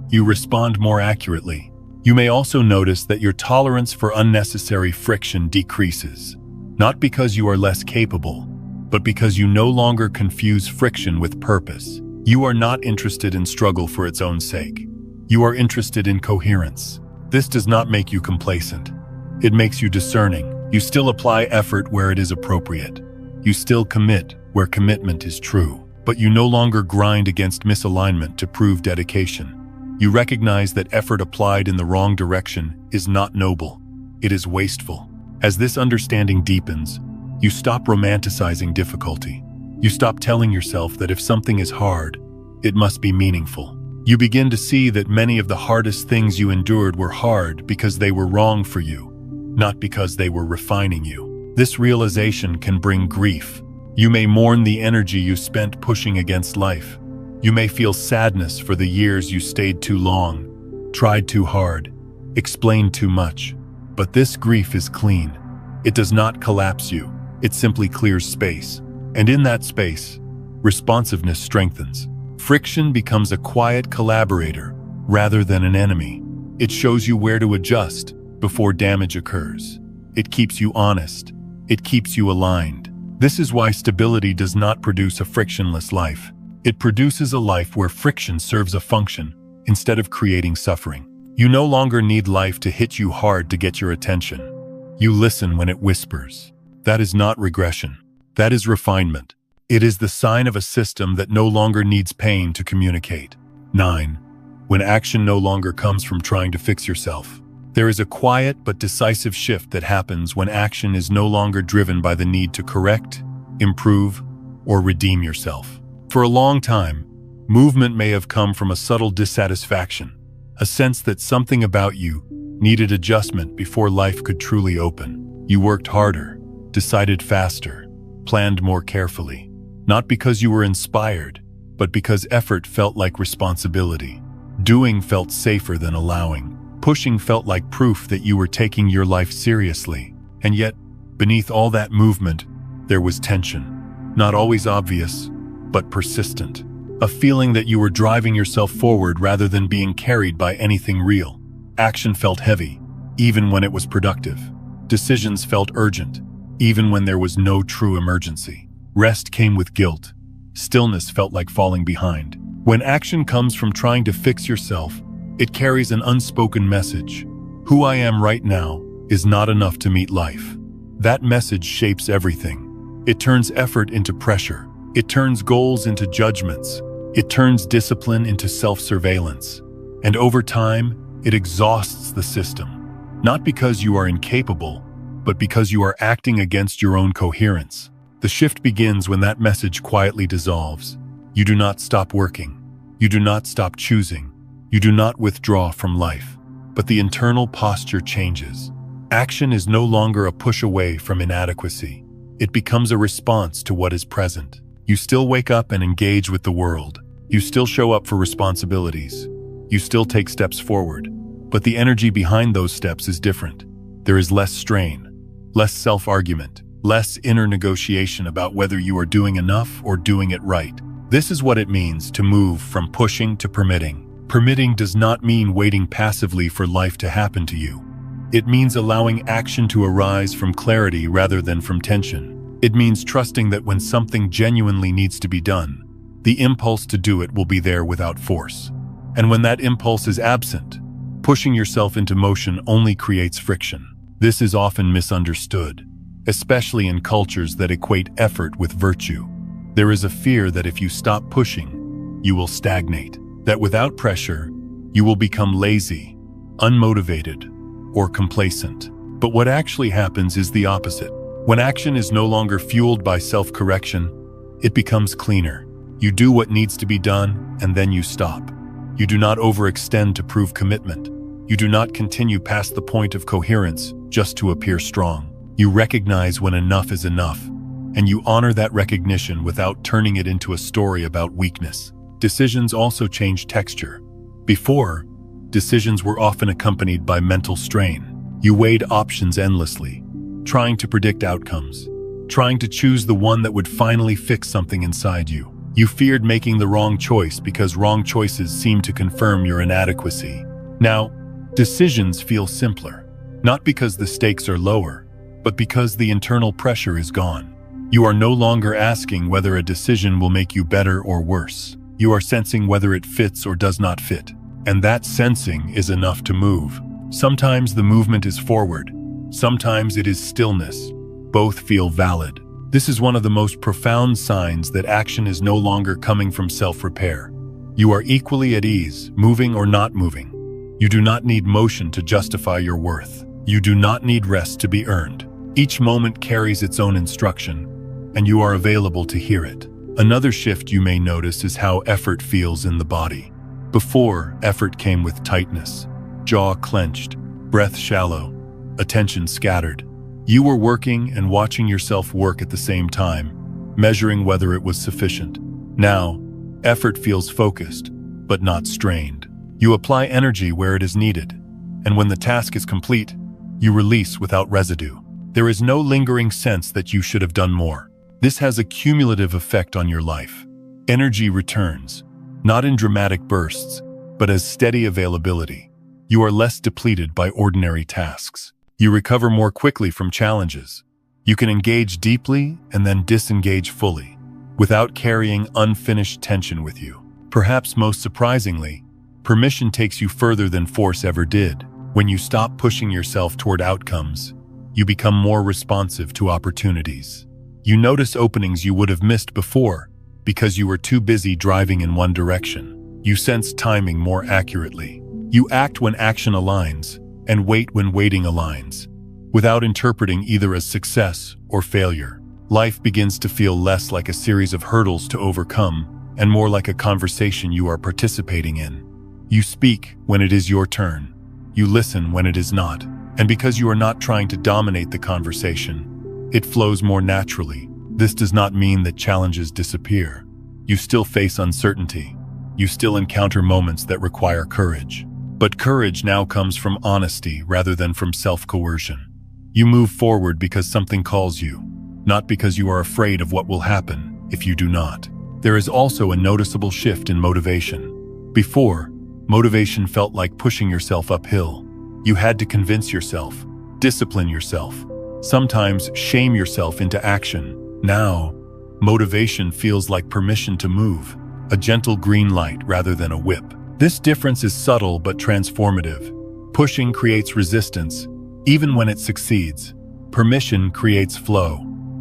you respond more accurately. You may also notice that your tolerance for unnecessary friction decreases. Not because you are less capable, but because you no longer confuse friction with purpose. You are not interested in struggle for its own sake. You are interested in coherence. This does not make you complacent. It makes you discerning. You still apply effort where it is appropriate. You still commit where commitment is true. But you no longer grind against misalignment to prove dedication. You recognize that effort applied in the wrong direction is not noble. It is wasteful. As this understanding deepens, You stop romanticizing difficulty. You stop telling yourself that if something is hard, it must be meaningful. You begin to see that many of the hardest things you endured were hard because they were wrong for you, not because they were refining you. This realization can bring grief. You may mourn the energy you spent pushing against life. You may feel sadness for the years you stayed too long, tried too hard, explained too much. But this grief is clean. It does not collapse you. It simply clears space. And in that space, responsiveness strengthens. Friction becomes a quiet collaborator rather than an enemy. It shows you where to adjust before damage occurs. It keeps you honest. It keeps you aligned. This is why stability does not produce a frictionless life. It produces a life where friction serves a function instead of creating suffering. You no longer need life to hit you hard to get your attention. You listen when it whispers. That is not regression. That is refinement. It is the sign of a system that no longer needs pain to communicate. 9. When action no longer comes from trying to fix yourself. There is a quiet but decisive shift that happens when action is no longer driven by the need to correct, improve, or redeem yourself. For a long time, movement may have come from a subtle dissatisfaction, a sense that something about you needed adjustment before life could truly open. You worked harder, decided faster, planned more carefully. Not because you were inspired, but because effort felt like responsibility. Doing felt safer than allowing. Pushing felt like proof that you were taking your life seriously. And yet, beneath all that movement, there was tension. Not always obvious, but persistent. A feeling that you were driving yourself forward rather than being carried by anything real. Action felt heavy, even when it was productive. Decisions felt urgent, even when there was no true emergency. Rest came with guilt. Stillness felt like falling behind. When action comes from trying to fix yourself, it carries an unspoken message. Who I am right now is not enough to meet life. That message shapes everything. It turns effort into pressure. It turns goals into judgments. It turns discipline into self-surveillance. And over time, it exhausts the system. Not because you are incapable, but because you are acting against your own coherence. The shift begins when that message quietly dissolves. You do not stop working. You do not stop choosing. You do not withdraw from life. But the internal posture changes. Action is no longer a push away from inadequacy. It becomes a response to what is present. You still wake up and engage with the world. You still show up for responsibilities. You still take steps forward. But the energy behind those steps is different. There is less strain, less self-argument, less inner negotiation about whether you are doing enough or doing it right. This is what it means to move from pushing to permitting. Permitting does not mean waiting passively for life to happen to you. It means allowing action to arise from clarity rather than from tension. It means trusting that when something genuinely needs to be done, the impulse to do it will be there without force. And when that impulse is absent, pushing yourself into motion only creates friction. This is often misunderstood, especially in cultures that equate effort with virtue. There is a fear that if you stop pushing, you will stagnate. That without pressure, you will become lazy, unmotivated, or complacent. But what actually happens is the opposite. When action is no longer fueled by self-correction, it becomes cleaner. You do what needs to be done, and then you stop. You do not overextend to prove commitment. You do not continue past the point of coherence just to appear strong. You recognize when enough is enough, and you honor that recognition without turning it into a story about weakness. Decisions also change texture. Before, decisions were often accompanied by mental strain. You weighed options endlessly, trying to predict outcomes, trying to choose the one that would finally fix something inside you. You feared making the wrong choice because wrong choices seemed to confirm your inadequacy. Now, decisions feel simpler, not because the stakes are lower, but because the internal pressure is gone. You are no longer asking whether a decision will make you better or worse. You are sensing whether it fits or does not fit. And that sensing is enough to move. Sometimes the movement is forward. Sometimes it is stillness. Both feel valid. This is one of the most profound signs that action is no longer coming from self-repair. You are equally at ease, moving or not moving. You do not need motion to justify your worth. You do not need rest to be earned. Each moment carries its own instruction, and you are available to hear it. Another shift you may notice is how effort feels in the body. Before, effort came with tightness, jaw clenched, breath shallow, attention scattered. You were working and watching yourself work at the same time, measuring whether it was sufficient. Now, effort feels focused, but not strained. You apply energy where it is needed, and when the task is complete, you release without residue. There is no lingering sense that you should have done more. This has a cumulative effect on your life. Energy returns, not in dramatic bursts, but as steady availability. You are less depleted by ordinary tasks. You recover more quickly from challenges. You can engage deeply and then disengage fully, without carrying unfinished tension with you. Perhaps most surprisingly, permission takes you further than force ever did. When you stop pushing yourself toward outcomes, you become more responsive to opportunities. You notice openings you would have missed before because you were too busy driving in one direction. You sense timing more accurately. You act when action aligns and wait when waiting aligns, without interpreting either as success or failure. Life begins to feel less like a series of hurdles to overcome and more like a conversation you are participating in. You speak when it is your turn. You listen when it is not. And because you are not trying to dominate the conversation, it flows more naturally. This does not mean that challenges disappear. You still face uncertainty. You still encounter moments that require courage. But courage now comes from honesty rather than from self-coercion. You move forward because something calls you, not because you are afraid of what will happen if you do not. There is also a noticeable shift in motivation. Before, motivation felt like pushing yourself uphill. You had to convince yourself, discipline yourself, sometimes shame yourself into action. Now, motivation feels like permission to move, a gentle green light rather than a whip. This difference is subtle but transformative. Pushing creates resistance, even when it succeeds. Permission creates flow.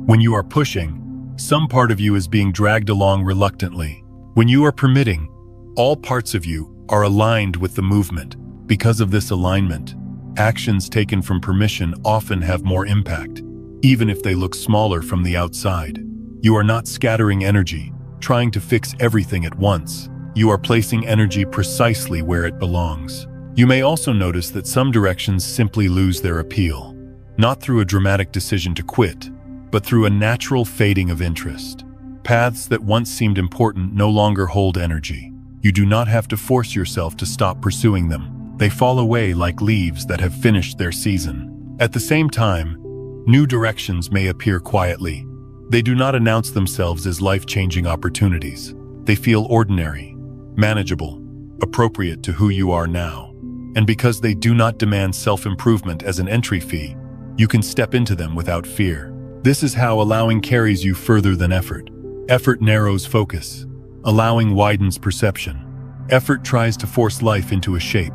When you are pushing, some part of you is being dragged along reluctantly. When you are permitting, all parts of you are aligned with the movement. Because of this alignment, actions taken from permission often have more impact, even if they look smaller from the outside. You are not scattering energy, trying to fix everything at once. You are placing energy precisely where it belongs. You may also notice that some directions simply lose their appeal, not through a dramatic decision to quit, but through a natural fading of interest. Paths that once seemed important no longer hold energy. You do not have to force yourself to stop pursuing them. They fall away like leaves that have finished their season. At the same time, new directions may appear quietly. They do not announce themselves as life-changing opportunities. They feel ordinary, manageable, appropriate to who you are now. And because they do not demand self-improvement as an entry fee, you can step into them without fear. This is how allowing carries you further than effort. Effort narrows focus. Allowing widens perception. Effort tries to force life into a shape.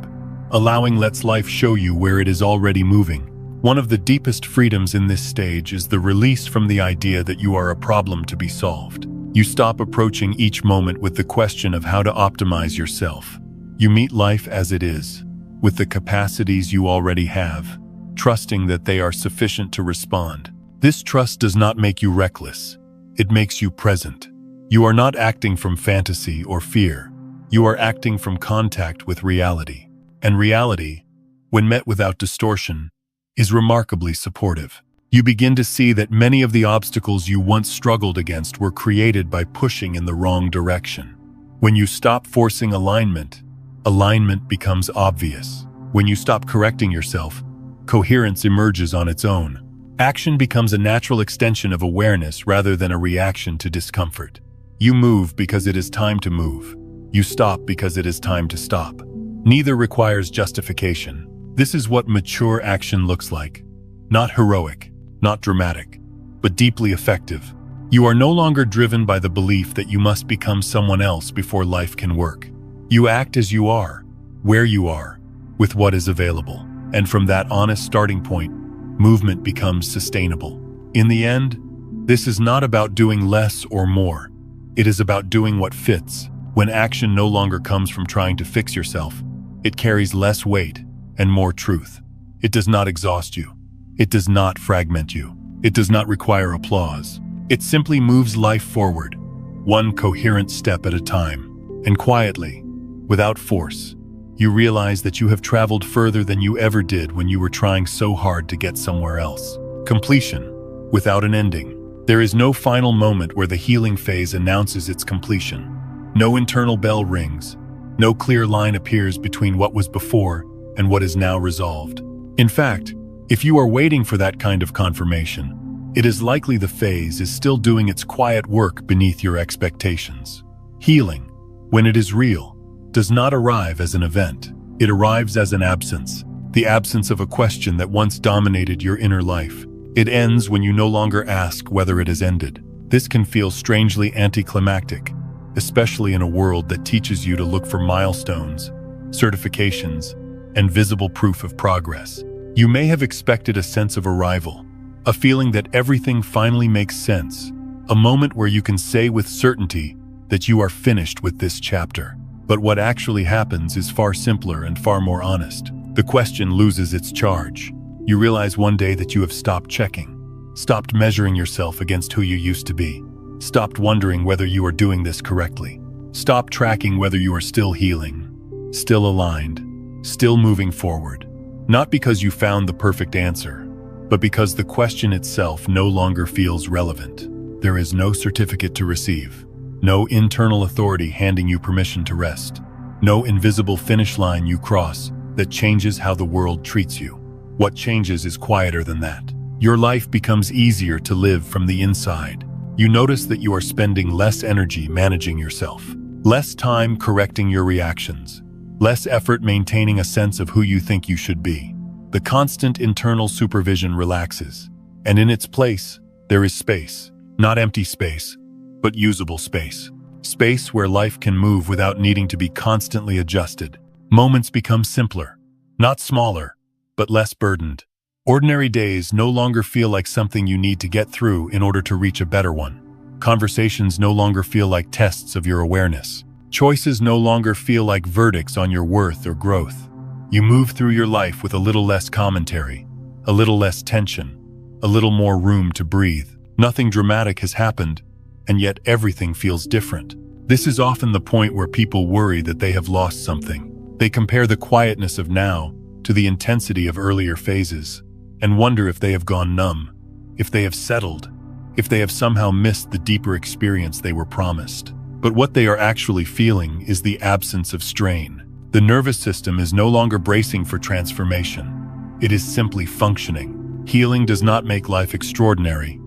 Allowing lets life show you where it is already moving. One of the deepest freedoms in this stage is the release from the idea that you are a problem to be solved. You stop approaching each moment with the question of how to optimize yourself. You meet life as it is, with the capacities you already have, trusting that they are sufficient to respond. This trust does not make you reckless. It makes you present. You are not acting from fantasy or fear. You are acting from contact with reality. And reality, when met without distortion, is remarkably supportive. You begin to see that many of the obstacles you once struggled against were created by pushing in the wrong direction. When you stop forcing alignment, alignment becomes obvious. When you stop correcting yourself, coherence emerges on its own. Action becomes a natural extension of awareness rather than a reaction to discomfort. You move because it is time to move. You stop because it is time to stop. Neither requires justification. This is what mature action looks like. Not heroic, not dramatic, but deeply effective. You are no longer driven by the belief that you must become someone else before life can work. You act as you are, where you are, with what is available. And from that honest starting point, movement becomes sustainable. In the end, this is not about doing less or more. It is about doing what fits. When action no longer comes from trying to fix yourself, it carries less weight and more truth. It does not exhaust you. It does not fragment you. It does not require applause. It simply moves life forward, one coherent step at a time. And quietly, without force, you realize that you have traveled further than you ever did when you were trying so hard to get somewhere else. Completion, without an ending. There is no final moment where the healing phase announces its completion. No internal bell rings. No clear line appears between what was before and what is now resolved. In fact, if you are waiting for that kind of confirmation, it is likely the phase is still doing its quiet work beneath your expectations. Healing, when it is real, does not arrive as an event. It arrives as an absence, the absence of a question that once dominated your inner life. It ends when you no longer ask whether it has ended. This can feel strangely anticlimactic, especially in a world that teaches you to look for milestones, certifications, and visible proof of progress. You may have expected a sense of arrival, a feeling that everything finally makes sense, a moment where you can say with certainty that you are finished with this chapter. But what actually happens is far simpler and far more honest. The question loses its charge. You realize one day that you have stopped checking, stopped measuring yourself against who you used to be, stopped wondering whether you are doing this correctly, stopped tracking whether you are still healing, still aligned, still moving forward. Not because you found the perfect answer, but because the question itself no longer feels relevant. There is no certificate to receive, no internal authority handing you permission to rest, no invisible finish line you cross that changes how the world treats you. What changes is quieter than that. Your life becomes easier to live from the inside. You notice that you are spending less energy managing yourself, less time correcting your reactions, less effort maintaining a sense of who you think you should be. The constant internal supervision relaxes, and in its place, there is space. Not empty space, but usable space. Space where life can move without needing to be constantly adjusted. Moments become simpler, not smaller, but less burdened. Ordinary days no longer feel like something you need to get through in order to reach a better one. Conversations no longer feel like tests of your awareness. Choices no longer feel like verdicts on your worth or growth. You move through your life with a little less commentary, a little less tension, a little more room to breathe. Nothing dramatic has happened, and yet everything feels different. This is often the point where people worry that they have lost something. They compare the quietness of now to the intensity of earlier phases, and wonder if they have gone numb, if they have settled, if they have somehow missed the deeper experience they were promised. But what they are actually feeling is the absence of strain. The nervous system is no longer bracing for transformation. It is simply functioning. Healing does not make life extraordinary.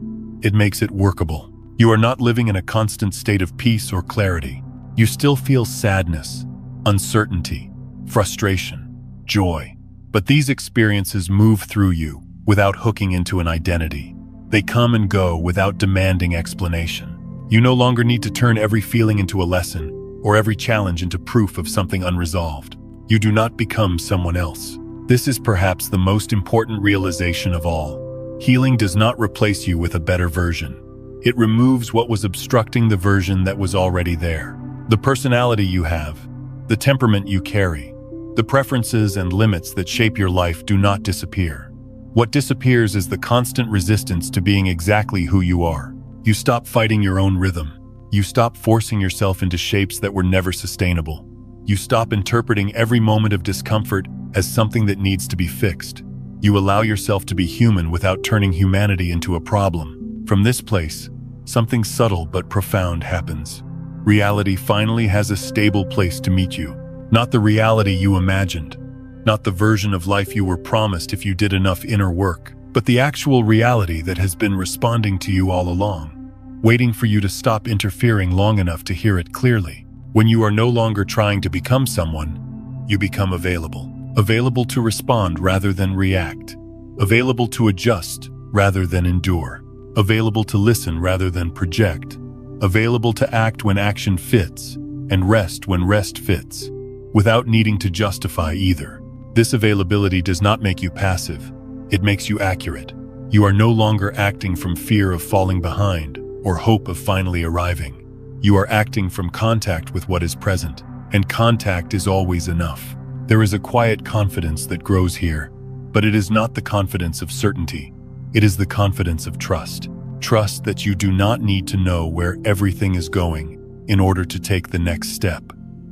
It makes it workable. You are not living in a constant state of peace or clarity. You still feel sadness, uncertainty, frustration, joy. But these experiences move through you without hooking into an identity. They come and go without demanding explanation. You no longer need to turn every feeling into a lesson or every challenge into proof of something unresolved. You do not become someone else. This is perhaps the most important realization of all. Healing does not replace you with a better version. It removes what was obstructing the version that was already there. The personality you have, the temperament you carry, the preferences and limits that shape your life do not disappear. What disappears is the constant resistance to being exactly who you are. You stop fighting your own rhythm. You stop forcing yourself into shapes that were never sustainable. You stop interpreting every moment of discomfort as something that needs to be fixed. You allow yourself to be human without turning humanity into a problem. From this place, something subtle but profound happens. Reality finally has a stable place to meet you. Not the reality you imagined, not the version of life you were promised if you did enough inner work, but the actual reality that has been responding to you all along, waiting for you to stop interfering long enough to hear it clearly. When you are no longer trying to become someone, you become available. Available to respond rather than react. Available to adjust rather than endure. Available to listen rather than project. Available to act when action fits, and rest when rest fits, without needing to justify either. This availability does not make you passive. It makes you accurate. You are no longer acting from fear of falling behind or hope of finally arriving. You are acting from contact with what is present, and contact is always enough. There is a quiet confidence that grows here, But it is not the confidence of certainty. It is the confidence of trust. Trust that you do not need to know where everything is going in order to take the next step.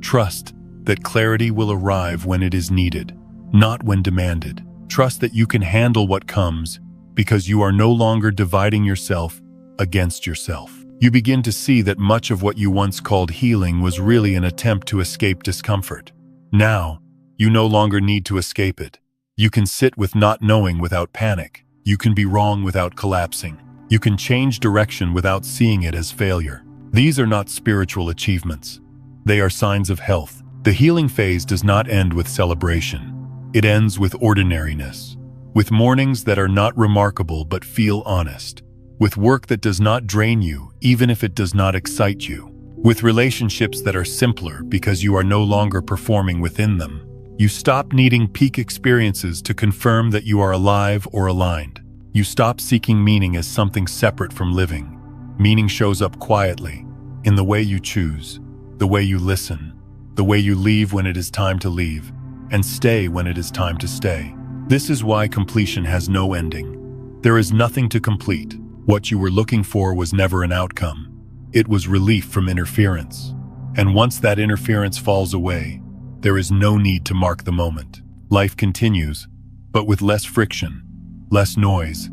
Trust that clarity will arrive when it is needed, not when demanded. Trust that you can handle what comes because you are no longer dividing yourself against yourself. You begin to see that much of what you once called healing was really an attempt to escape discomfort. Now, you no longer need to escape it. You can sit with not knowing without panic. You can be wrong without collapsing. You can change direction without seeing it as failure. These are not spiritual achievements. They are signs of health. The healing phase does not end with celebration. It ends with ordinariness, with mornings that are not remarkable but feel honest, with work that does not drain you even if it does not excite you, with relationships that are simpler because you are no longer performing within them. You stop needing peak experiences to confirm that you are alive or aligned. You stop seeking meaning as something separate from living. Meaning shows up quietly, in the way you choose, the way you listen, the way you leave when it is time to leave, and stay when it is time to stay. This is why completion has no ending. There is nothing to complete. What you were looking for was never an outcome. It was relief from interference. And once that interference falls away, there is no need to mark the moment. Life continues, but with less friction, less noise,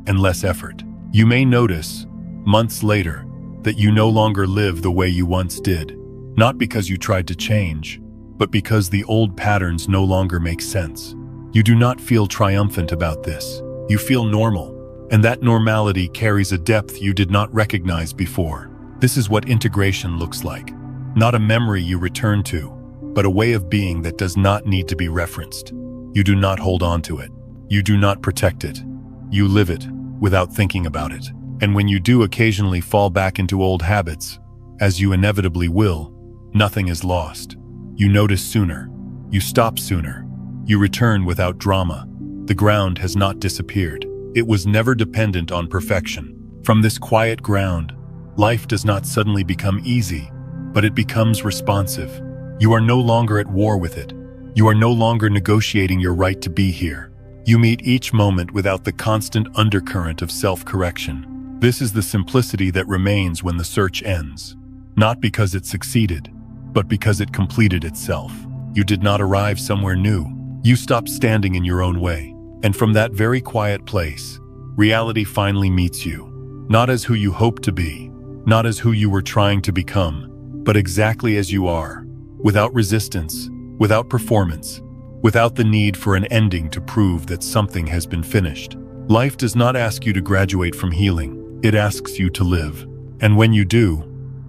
and less effort. You may notice, months later, that you no longer live the way you once did, not because you tried to change, but because the old patterns no longer make sense. You do not feel triumphant about this. You feel normal, and that normality carries a depth you did not recognize before. This is what integration looks like. Not a memory you return to, but a way of being that does not need to be referenced. You do not hold on to it. You do not protect it. You live it without thinking about it. And when you do occasionally fall back into old habits, as you inevitably will, nothing is lost. You notice sooner. You stop sooner. You return without drama. The ground has not disappeared. It was never dependent on perfection. From this quiet ground, life does not suddenly become easy, but it becomes responsive. You are no longer at war with it. You are no longer negotiating your right to be here. You meet each moment without the constant undercurrent of self-correction. This is the simplicity that remains when the search ends. Not because it succeeded, but because it completed itself. You did not arrive somewhere new. You stopped standing in your own way. And from that very quiet place, reality finally meets you. Not as who you hoped to be, not as who you were trying to become, but exactly as you are. Without resistance, without performance, without the need for an ending to prove that something has been finished. Life does not ask you to graduate from healing. It asks you to live. And when you do,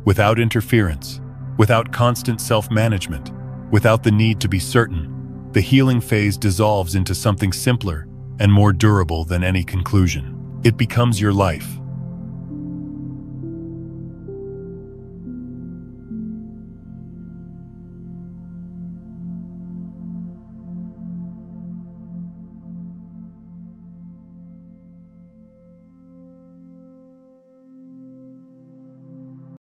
without interference, without constant self-management, without the need to be certain, the healing phase dissolves into something simpler and more durable than any conclusion. It becomes your life,